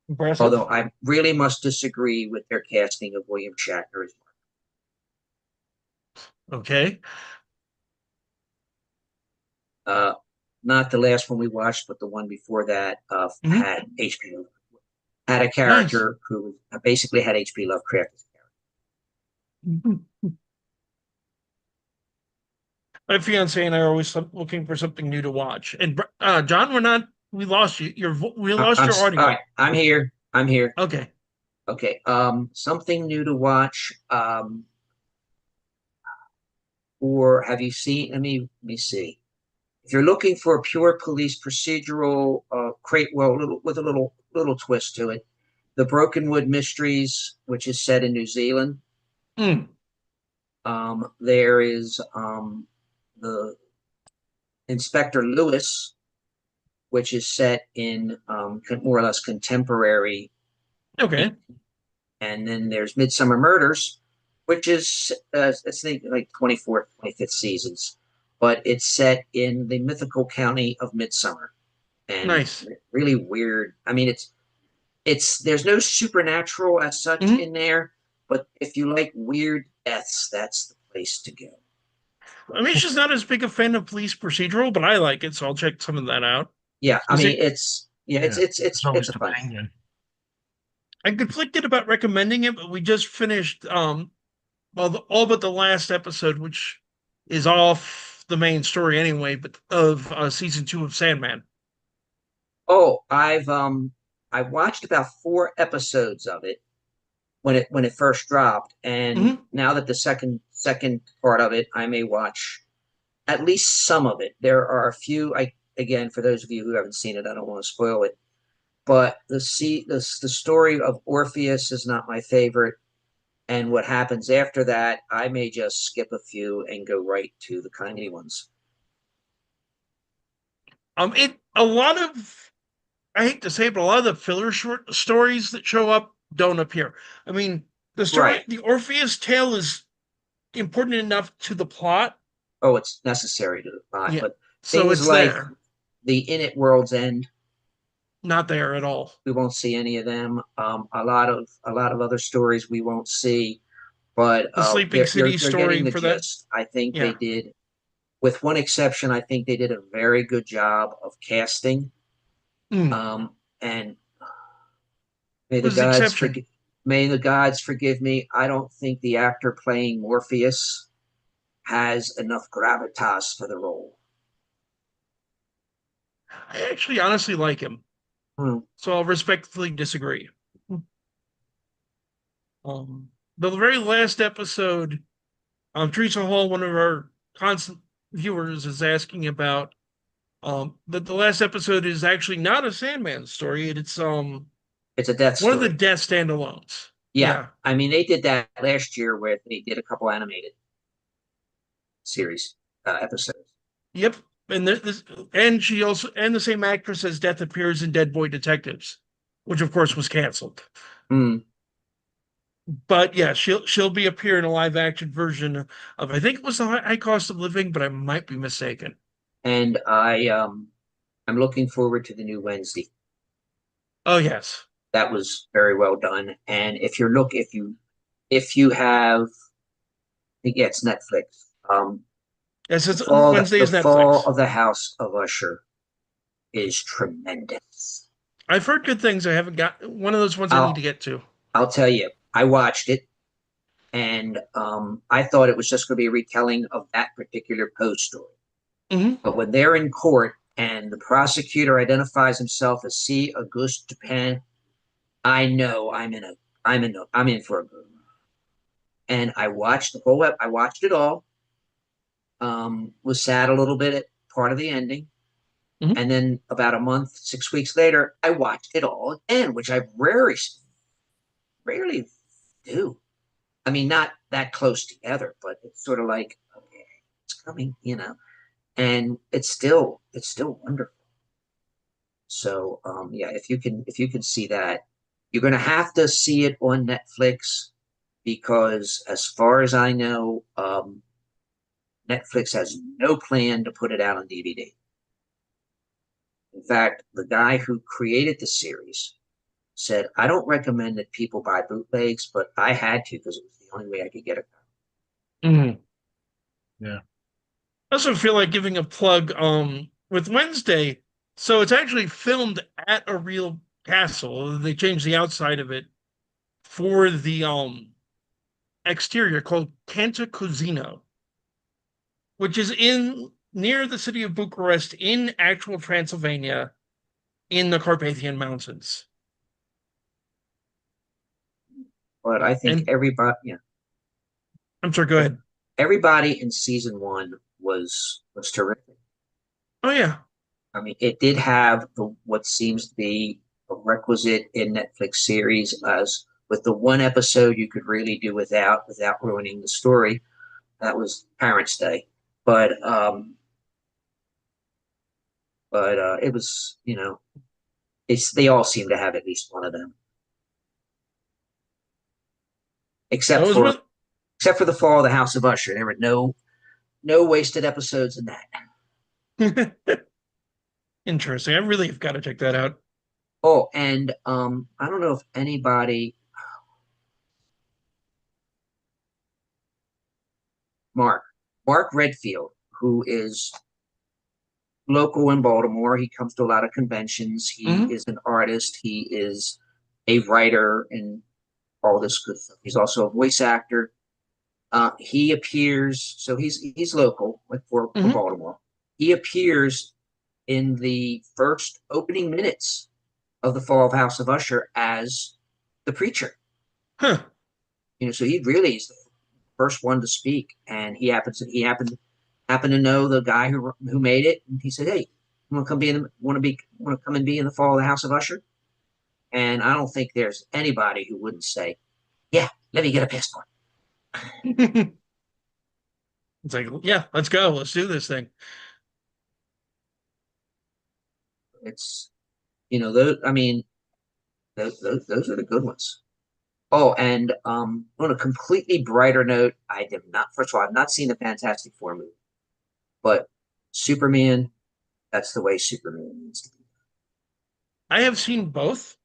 Impressive. Although I really must disagree with their casting of William Shatner as Okay. not the last one we watched, but the one before that Mhm. had a Nice. character who basically had H.P. Lovecraft as a Mhm. My fiance and I are always looking for something new to watch. And John, we lost you. We lost your All audio. right. I'm here. I'm here. Okay. Okay. Something new to watch. Or have you seen? Let me see. If you're looking for a pure police procedural, with a little twist to it, the Brokenwood Mysteries, which is set in New Zealand. Mm. There is the Inspector Lewis, which is set in more or less contemporary. Okay. And then there's Midsummer Murders, which is it's like 24th, 25th seasons, but it's set in the mythical county of Midsummer, and Nice. really weird. I mean, it's there's no supernatural as such Hmm. in there, But if you like weird deaths, that's the place to go. I mean, she's not as big a fan of police procedural, but I like it, so I'll check some of that out. Yeah, I Is mean it? it's yeah, Yeah. There's it's always a fun. Topanga. I'm conflicted about recommending it, but we just finished all but the last episode, which is off the main story anyway, but of season 2 of Sandman. Oh, I watched about 4 episodes of it when it first dropped, and Hmm. now that the second part of it, I may watch at least some of it. There are a few. I again, for those of you who haven't seen it, I don't want to spoil it. But the story of Orpheus is not my favorite, and what happens after that, I may just skip a few and go right to the kindly ones. It a lot of I hate to say it, but a lot of the filler short stories that show up don't appear. I mean, Right. the Orpheus tale is important enough to the plot. Oh, it's necessary to the plot, Yeah. but So things it's like there, the In It World's End, not there at all. we won't see any of them. A lot of other stories we won't see, but The Sleeping City you're getting story the for that. gist. I think they Yeah. did, with one exception. I think they did a very good job of casting. Mm. And may the Who's the gods exception? forgive. May the gods forgive me. I don't think the actor playing Morpheus has enough gravitas for the role. I actually honestly like him, Hmm. so I'll respectfully disagree. Um, the very last episode, Teresa Hall, one of our constant viewers, is asking about that the last episode is actually not a Sandman story. It's It's a death one of the story. Death standalones. Yeah, Yeah. I mean they did that last year where they did a couple animated series episodes. Yep. And and she also and the same actress as Death appears in Dead Boy Detectives, which of course was canceled. Hmm. But yeah, she'll be appearing in a live action version of I think it was the High Cost of Living, but I might be mistaken. And I'm looking forward to the new Wednesday. Oh yes. That was very well done. And if you have, I think yeah, it's Netflix. Yes, it's Wednesday The is fall Netflix. of the House of Usher is tremendous. I've heard good things. I haven't got one of those ones I need to I'll get to. I'll tell you, I watched it and I thought it was just going to be a retelling of that particular Poe story. Hmm. But when they're in court and the prosecutor identifies himself as C. Auguste Dupin, I know I'm in for a good one. And I watched the whole I watched it all. Was sad a little bit at part of the ending. Hmm. And then about a month, 6 weeks later, I watched it all again, which I rarely do. I mean, not that close together, but it's sort of like, okay, it's coming, and it's still wonderful. So yeah, if you can see that, you're gonna have to see it on Netflix because as far as I know, Netflix has no plan to put it out on DVD. In fact, the guy who created the series said, I don't recommend that people buy bootlegs, but I had to because it was the only way I could get it. Hmm. Yeah. I also feel like giving a plug with Wednesday. So it's actually filmed at a real castle. They changed the outside of it for the exterior called Cantacuzino, which is in near the city of Bucharest in actual Transylvania in the Carpathian Mountains. But I think And I'm sorry, go ahead. everybody in season one was terrific. Oh yeah. I mean, it did have the what seems to be a requisite in Netflix series as with the one episode you could really do without ruining the story. That was Parents' Day, but it was it's they all seem to have at least one of them, That except was for what the fall of the House of Usher. There were no wasted episodes in that. interesting. I really have got to check that out. Oh, and I don't know if anybody Mark Redfield, who is local in Baltimore. He comes to a lot of conventions. He Mhm. is an artist. He is a writer and all this good stuff. He's also a voice actor. He appears, so he's local, like for Mhm. Baltimore. He appears in the first opening minutes of the Fall of House of Usher as the preacher. Huh. So he really is the first one to speak, and he happened to know the guy who made it, and he said, "Hey, want to come and be in the Fall of the House of Usher?" And I don't think there's anybody who wouldn't say, "Yeah, let me get a passport." It's like, yeah, let's go. Let's do this thing. It's those. I mean, those are the good ones. Oh, and on a completely brighter note, I have not. First of all, I've not seen the Fantastic Four movie, but Superman. That's the way Superman needs to be. I have seen both,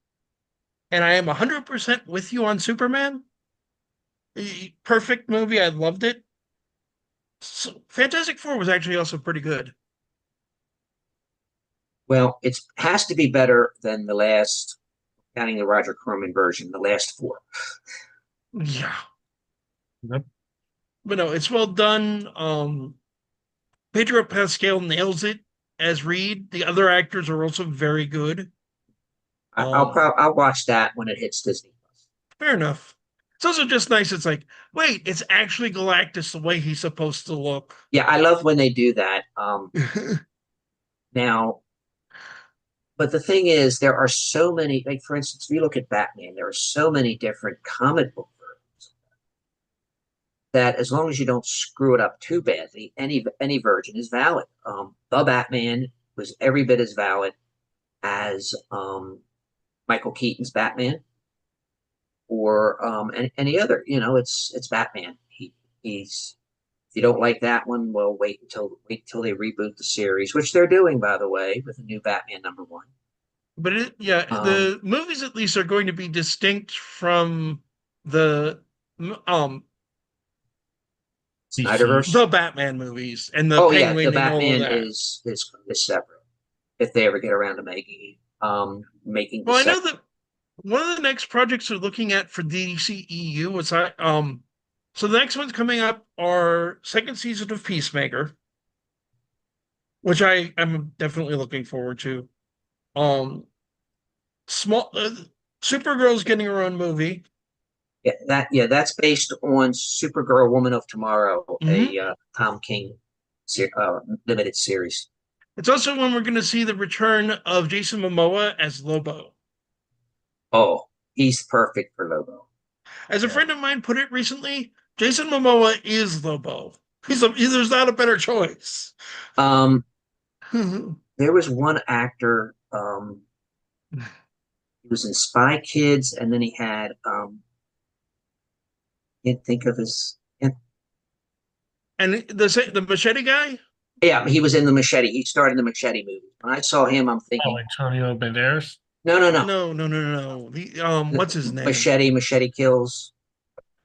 and I am 100% with you on Superman. Perfect movie. I loved it. So, Fantastic Four was actually also pretty good. Well, it has to be better than the last, counting the Roger Corman version, the last four. Yeah. Yep. But no, it's well done. Pedro Pascal nails it as Reed. The other actors are also very good. I'll watch that when it hits Disney Plus. Fair enough. It's also just nice. It's like, wait, it's actually Galactus the way he's supposed to look. Yeah, I love when they do that. Now, but the thing is, there are so many. Like for instance, if you look at Batman, there are so many different comic book versions that, as long as you don't screw it up too badly, any version is valid. The Batman was every bit as valid as Michael Keaton's Batman or any other. It's Batman. He's If you don't like that one, well, wait until they reboot the series, which they're doing, by the way, with a new Batman #1. But yeah, Um, the movies at least are going to be distinct from the um DC. Snyderverse. the Batman movies and the Oh yeah, the Penguin and all of Batman that. is separate. If they ever get around to making the Well, I know second. that one of the next projects they're looking at for DCEU was so the next ones coming up are second season of Peacemaker, which I am definitely looking forward to. Um, small Supergirl's getting her own movie. That's based on Supergirl, Woman of Tomorrow, Mhm. a Tom King limited series. It's also when we're going to see the return of Jason Momoa as Lobo. Oh, he's perfect for Lobo. As a Yeah. friend of mine put it recently, Jason Momoa is Lobo. There's not a better choice. Um, I there was one actor. He was in Spy Kids, and then he had can't think of his. And the machete guy? Yeah, he was in the Machete. He starred in the Machete movie. When I saw him, I'm Oh, thinking, Antonio Banderas. no, no, no. No, no, no, no, no. What's his name? Machete Kills.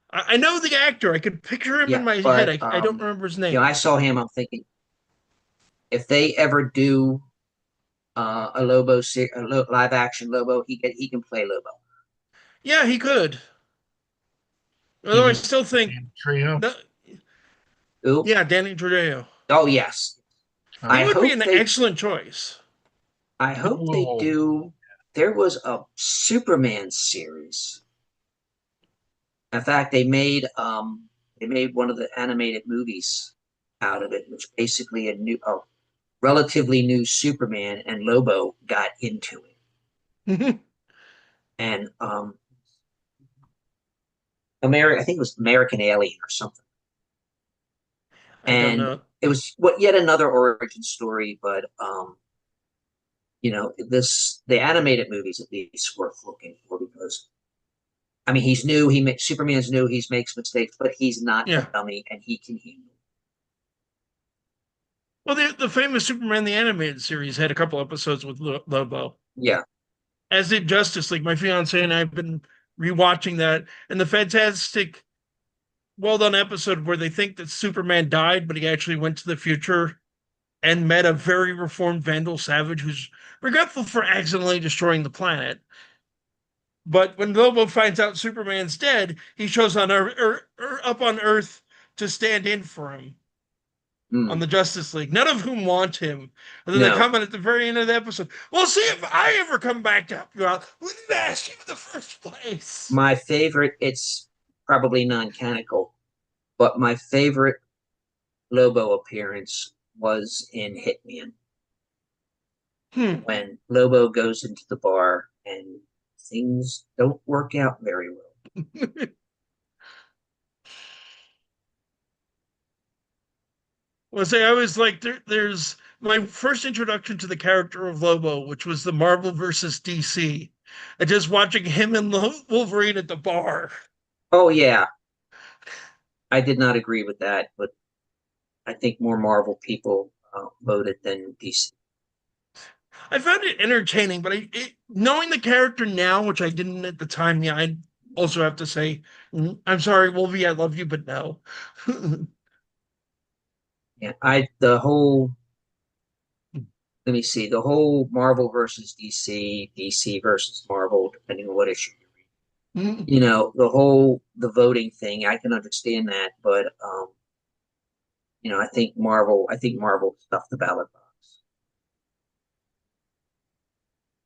I know the actor. I could picture him in Yeah, my head. but I don't remember his I name. saw him. I'm thinking, if they ever do a Lobo live action Lobo, he can play Lobo. Yeah, he could. Although I TV still think trio. that, Who? yeah, Danny Trejo. Oh yes. He I Oh, would be hope an they. excellent choice. I hope they oh, do. There was a Superman series. In fact, they made one of the animated movies out of it, which basically a relatively new Superman and Lobo got into it. I And I think it was American Alien or something. don't And know. it was what yet another origin story, but the animated movies at least worth looking for because I mean he's new, Superman's new, he makes mistakes, but he's not a Yeah. dummy and he can handle. Well, the famous Superman the animated series had a couple episodes with Lobo, Yeah. as did Justice League. My fiance and I have been rewatching that, and the Fantastic well done episode where they think that Superman died, but he actually went to the future and met a very reformed Vandal Savage who's regretful for accidentally destroying the planet. But when Lobo finds out Superman's dead, he shows on up on Earth to stand in for him on Hmm. the Justice League, none of whom want him. And then they No, comment at the very end of the episode, "We'll see if I ever come back to help you out. We didn't ask you in the first place." my favorite, it's probably non-canonical, but my favorite Lobo appearance was in Hitman Hmm. when Lobo goes into the bar and things don't work out very well. Well, say I was like, there's my first introduction to the character of Lobo, which was the Marvel versus DC, and just watching him and Wolverine at the bar. Oh yeah, I did not agree with that, but I think more Marvel people voted than DC. I found it entertaining, but knowing the character now, which I didn't at the time, yeah, I also have to say, I'm sorry, Wolvie, I love you, but no. Yeah, I the whole let me see the whole Marvel versus DC, DC versus Marvel, depending on what issue you read. The voting thing, I can understand that, but I think Marvel stuffed the ballot box.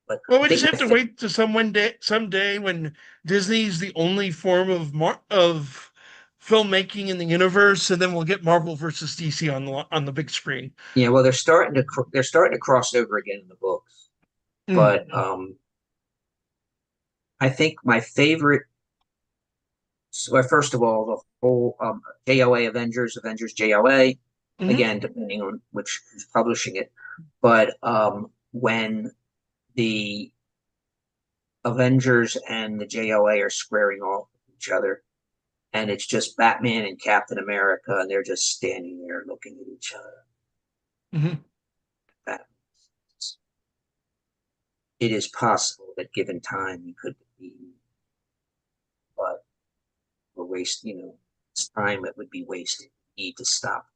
But Well, I we just think have to wait to someday when Disney's the only form of filmmaking in the universe, and then we'll get Marvel versus DC on the big screen. yeah, well, they're starting to cross over again in the books, Mm. but I think my favorite. So, first of all, the whole JOA Avengers JOA, Mhm. again, depending on who's publishing it, but when the Avengers and the JOA are squaring off with each other, and it's just Batman and Captain America, and they're just standing there looking at each other. Mhm. That it is possible that given time you could be, but we're it's time that would be wasted. You need to stop.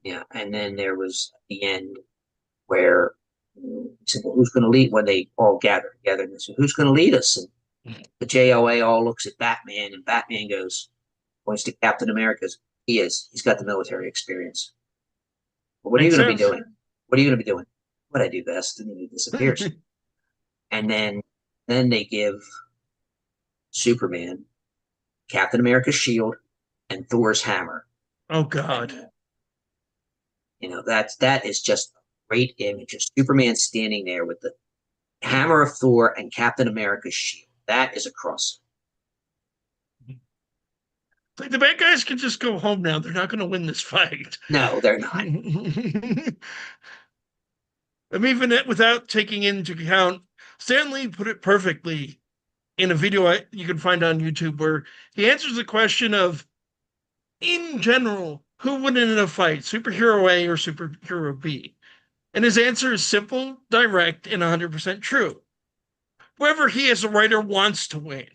Yeah, and then there was at the end where said, well, who's going to lead when they all gather together? And they said, who's going to lead us? And the JOA all looks at Batman, and Batman points to Captain America. He is. He's got the military experience. But what are you Makes going to be sense. doing? What are you going to be doing? What I do best, and then he disappears. And then they give Superman Captain America's shield and Thor's hammer. Oh God. And that is just a great image of Superman standing there with the hammer of Thor and Captain America's shield. That is a cross. Like the bad guys can just go home now. They're not going to win this fight. No, they're not. I mean, even without taking into account, Stanley put it perfectly in a video you can find on YouTube where he answers the question of, in general, who would win in a fight, superhero A or superhero B? And his answer is simple, direct, and 100% true. Whoever he as a writer wants to win.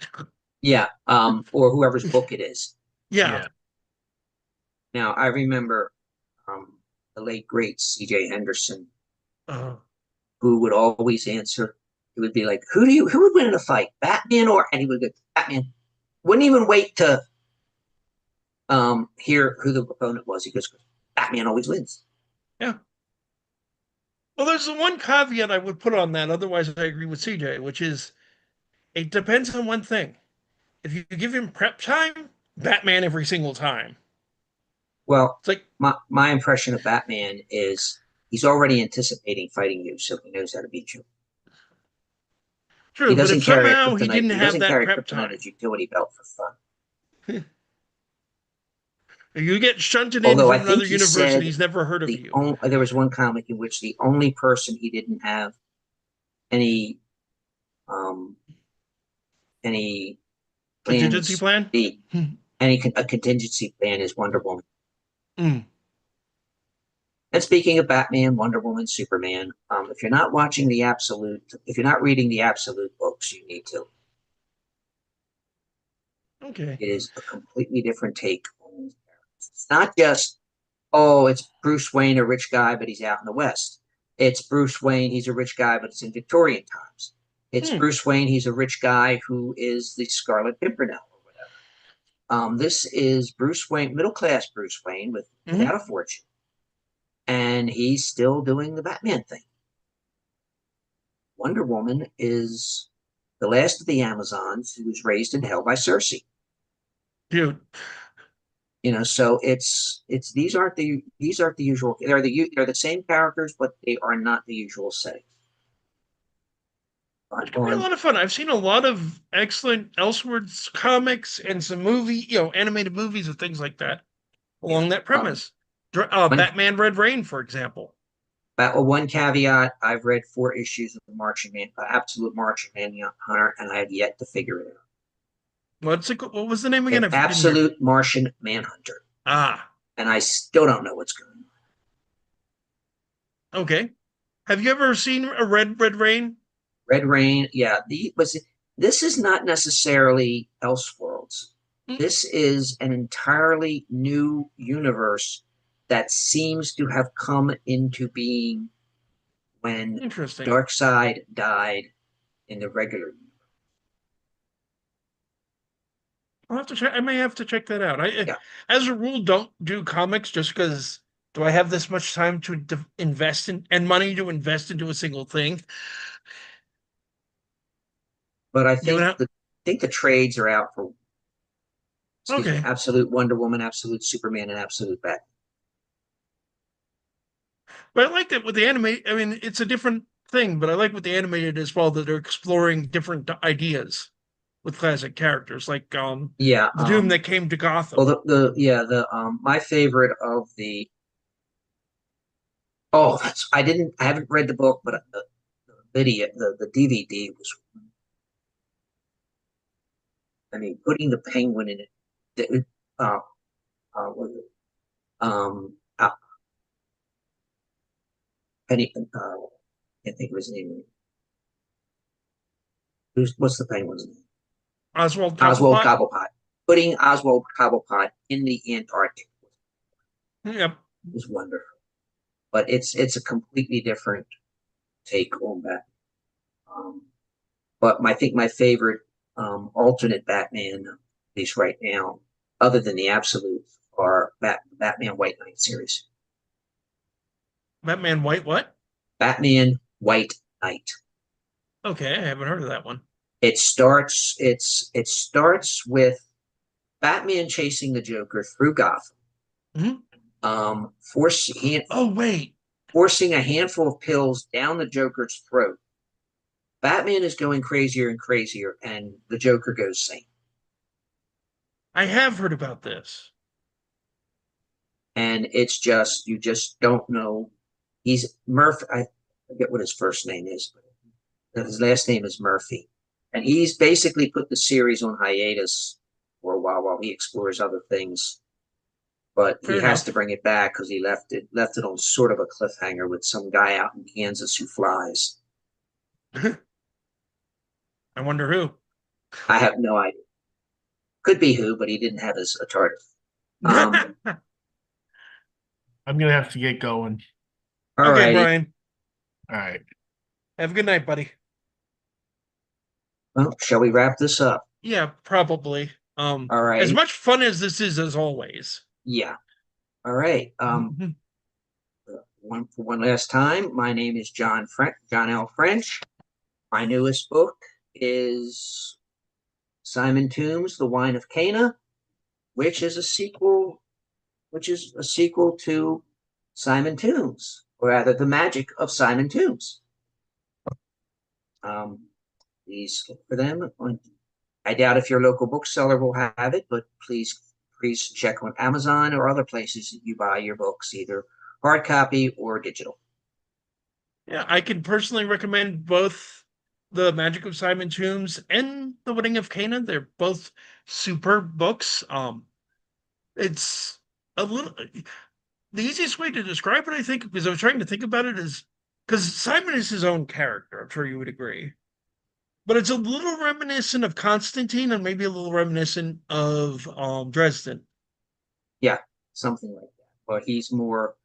Yeah, or whoever's book it is. Yeah. Yeah. Now, I remember the late great C.J. Henderson, Uh, who would always answer. He would be like, who would win in a fight, Batman or?" And he would go, "Batman." Wouldn't even wait to hear who the opponent was. He goes, "Batman always wins." yeah. Well, there's the one caveat I would put on that. Otherwise, I agree with CJ, which is it depends on one thing. If you give him prep time, Batman every single time. Well, It's like, my impression of Batman is he's already anticipating fighting you, so he knows how to beat you. He true, but if doesn't carry a somehow he kryptonite. didn't He have doesn't that carry a prep kryptonite time, as utility belt for fun. you get shunted in Although I from think another he universe and said he's never heard of you. there was one comic in which the only person he didn't have any um any Contingency plans plan? the a contingency plan is Wonder Woman. Mm. And speaking of Batman, Wonder Woman, Superman, if you're not if you're not reading the Absolute books, you need to. Okay. It is a completely different take on these characters. It's not just, oh, it's Bruce Wayne, a rich guy, but he's out in the West. It's Bruce Wayne, he's a rich guy, but it's in Victorian times. It's Hmm. Bruce Wayne, he's a rich guy who is the Scarlet Pimpernel or whatever. This is Bruce Wayne, middle class Bruce Wayne Hmm. without a fortune, and he's still doing the Batman thing. Wonder Woman is the last of the Amazons who was raised in hell by Cersei. Dude. So it's these aren't the usual. They're the same characters, but they are not the usual setting. Which But can be a lot of fun. I've seen a lot of excellent Elseworlds comics and some animated movies and things like that yeah, along that premise. one Batman Red Rain, for example. one caveat: I've read 4 issues of the Absolute Martian Manhunter, and I have yet to figure it out. What was the name again? I didn't hear. Absolute Martian Manhunter, Ah, and I still don't know what's going on. okay. Have you ever seen a Red Rain? Red Rain, yeah. This is not necessarily Elseworlds. Hmm, This is an entirely new universe that seems to have come into being when interesting. Darkseid died in the regular universe. I'll have to check. I may have to check that out. Yeah, As a rule, don't do comics just because. Do I have this much time to invest in and money to invest into a single thing? but You know? I think the trades are out for, excuse me, Okay. Absolute Wonder Woman, Absolute Superman, and Absolute Batman. But I like that with the anime. I mean, it's a different thing, but I like with the animated as well that they're exploring different ideas with classic characters, like Yeah. the Doom that came to Well, Gotham. the yeah the my favorite of the oh I haven't read the book, but the video the DVD was, I mean, putting the penguin in it. Uh, was it, uh, Penny, can't think of his name. What's the penguin's name? Oswald Oswald Cobblepot. Cobblepot. Putting Oswald Cobblepot in the Antarctic Yep. was wonderful, but it's a completely different take on that. Um, but I think my favorite alternate Batman, at least right now, other than the Absolute, are Batman White Knight series. Batman White. What? Batman White Knight. Okay, I haven't heard of that one. It starts with Batman chasing the Joker through Gotham, Hmm. um, force, hand, Oh wait, forcing a handful of pills down the Joker's throat. Batman is going crazier and crazier, and the Joker goes sane. I have heard about this. And it's just, you just don't know. He's Murphy. I forget what his first name is, but his last name is Murphy. And he's basically put the series on hiatus for a while he explores other things. But he Fair has to enough. bring it back because he left it on sort of a cliffhanger with some guy out in Kansas who flies. I wonder who. I have no idea. Could be who, but he didn't have his TARDIS. Um, I'm gonna have to get going. all Okay, righty. Brian. All right. Have a good night, buddy. Well, shall we wrap this up? Yeah, probably. All As righty. much fun as this is, as always. Yeah. All right. One last time. My name is John L. French. My newest book is Simon Tombs, The Wine of Cana, which is a sequel to Simon Tombs, or rather, The Magic of Simon Tombs. Please look for them. I doubt if your local bookseller will have it, but please check on Amazon or other places that you buy your books, either hard copy or digital. Yeah, I can personally recommend both The Magic of Simon Tombs and The Wedding of Cana. They're both superb books. It's a little the easiest way to describe it, I think, because I was trying to think about it, is because Simon is his own character. I'm sure you would agree. but it's a little reminiscent of Constantine and maybe a little reminiscent of Dresden. Yeah, something like that. But he's more,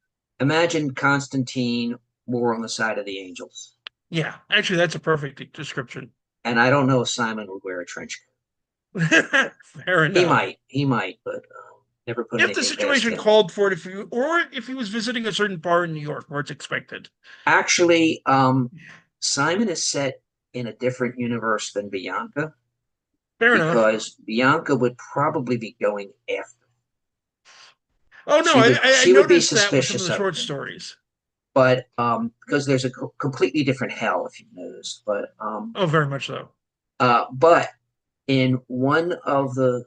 imagine Constantine more on the side of the angels. Yeah, actually, that's a perfect description. And I don't know if Simon would wear a trench coat. Fair enough. He might, but never put If the anything past situation him. called for it, if he was visiting a certain bar in New York where it's expected. Actually, Simon is set in a different universe than Bianca Fair enough. because Bianca would probably be going after. Oh no, I She would be noticed that with some of suspicious the of short him. stories. But because there's a completely different hell, if you noticed. Oh, very much so. But in one of the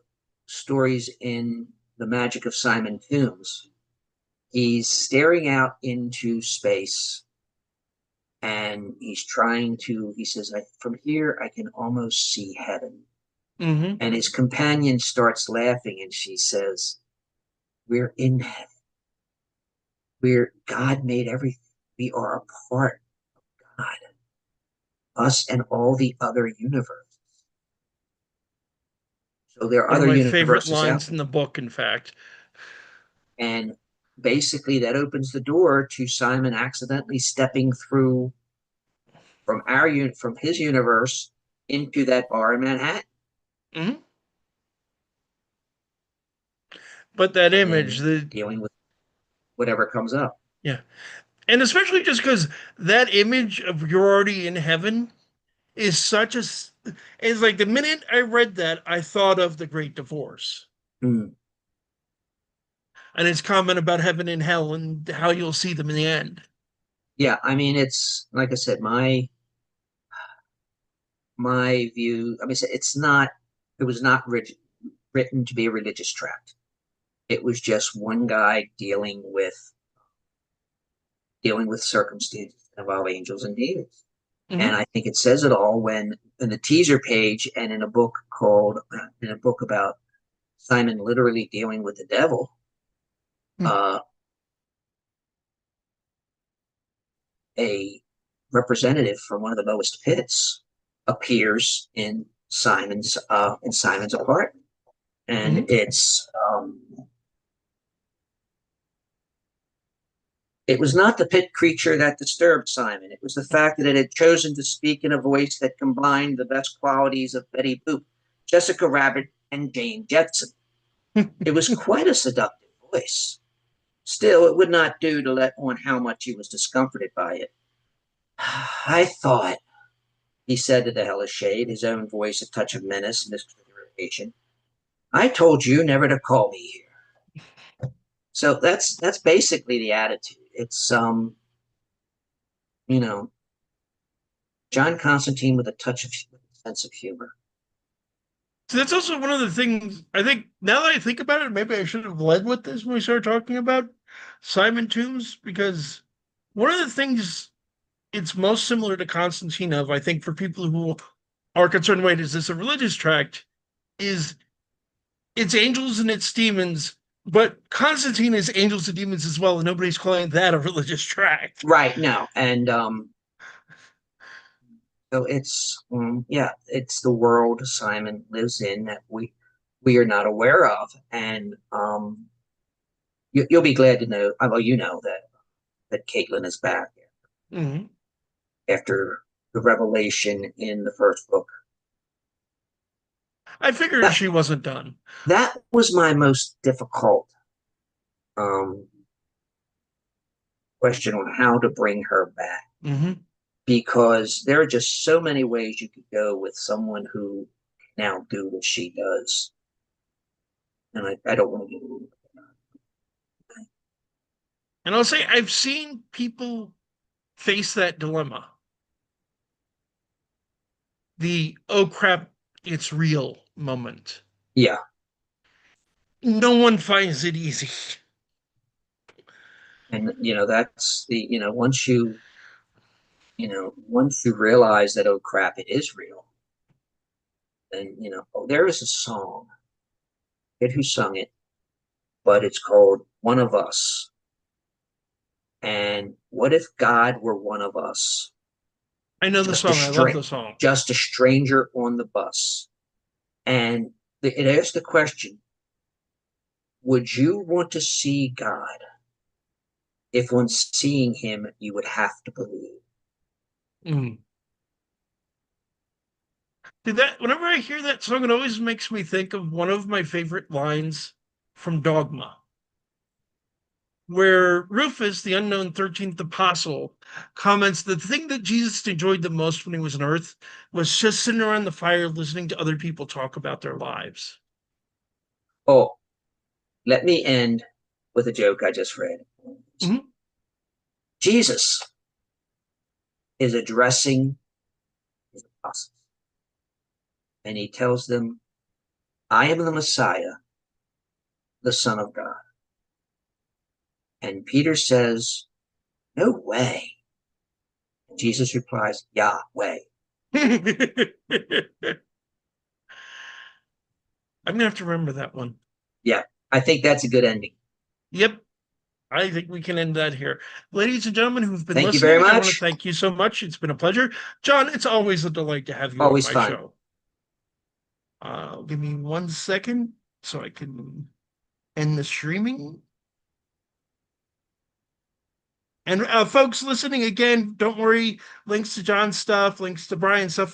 stories in The Magic of Simon Tombs, he's staring out into space and he's trying to, he says, from here, I can almost see heaven. Mm-hmm. And his companion starts laughing and she says, we're in heaven. God made everything. We are a part of God, us and all the other universes. So there are One of other my favorite universes out lines in there. the book, in fact. And basically that opens the door to Simon accidentally stepping through from his universe into that bar in Manhattan. Mm-hmm. But that And image, then dealing with whatever comes up. yeah, and especially just because that image of you're already in heaven is it's like the minute I read that, I thought of the Great Divorce Mm. and its comment about heaven and hell and how you'll see them in the end. Yeah, I mean, it's like I said, my view. I mean, it's not. It was not written to be a religious tract. It was just one guy dealing with circumstances that involve angels and demons. And Mm-hmm. I think it says it all when in the teaser page and in a book about Simon literally dealing with the devil. Uh, a representative from one of the lowest pits appears in Simon's apartment, and Mm-hmm. it was not the pit creature that disturbed Simon. It was the fact that it had chosen to speak in a voice that combined the best qualities of Betty Boop, Jessica Rabbit, and Jane Jetson. It was quite a seductive voice. Still, it would not do to let on how much he was discomforted by it. I thought, he said to the hellish shade, his own voice a touch of menace mixed with irritation, I told you never to call me here. So that's basically the attitude. It's you know, John Constantine with a touch of sense of humor. So that's also one of the things I think now that I think about it, maybe I should have led with this when we started talking about Simon Tombs, because one of the things it's most similar to Constantine of, I think, for people who are concerned, wait, is this a religious tract? Is it's angels and it's demons, but Constantine is angels and demons as well, and nobody's calling that a religious tract. Right, no. And so yeah, it's the world Simon lives in that we are not aware of. And you'll be glad to know, well, you know that Caitlin is back Mhm. after the revelation in the first book. I figured That she wasn't done. that was my most difficult um, question on how to bring her back Hmm. because there are just so many ways you could go with someone who can now do what she does, and I don't want to get into And I'll say I've seen people face that dilemma. The oh crap, it's real moment. yeah, No one finds it easy. and that's the once you realize that oh crap it is real, then oh there is a song. I forget who sung it, but it's called "One of Us." And what if God were one of us? I know the just a song. I love stra- the song. just a stranger on the bus. And it asked the question, would you want to see God if on seeing him you would have to believe? Mm. Whenever I hear that song, it always makes me think of one of my favorite lines from Dogma, where Rufus, the unknown 13th apostle, comments the thing that Jesus enjoyed the most when he was on earth was just sitting around the fire listening to other people talk about their lives. Oh, let me end with a joke I just read. Mhm. Jesus is addressing his apostles, and he tells them, I am the Messiah, the Son of God. And Peter says, no way. And Jesus replies, Yahweh. I'm gonna have to remember that one. Yeah, I think that's a good ending. Yep, I think we can end that here. Ladies and gentlemen who've been Thank you very listening, I want to much. thank you so much. It's been a pleasure. John, it's always a delight to have you on Always my fun. show. Give me 1 second so I can end the streaming. And folks listening again, don't worry. Links to John's stuff, links to Brian's stuff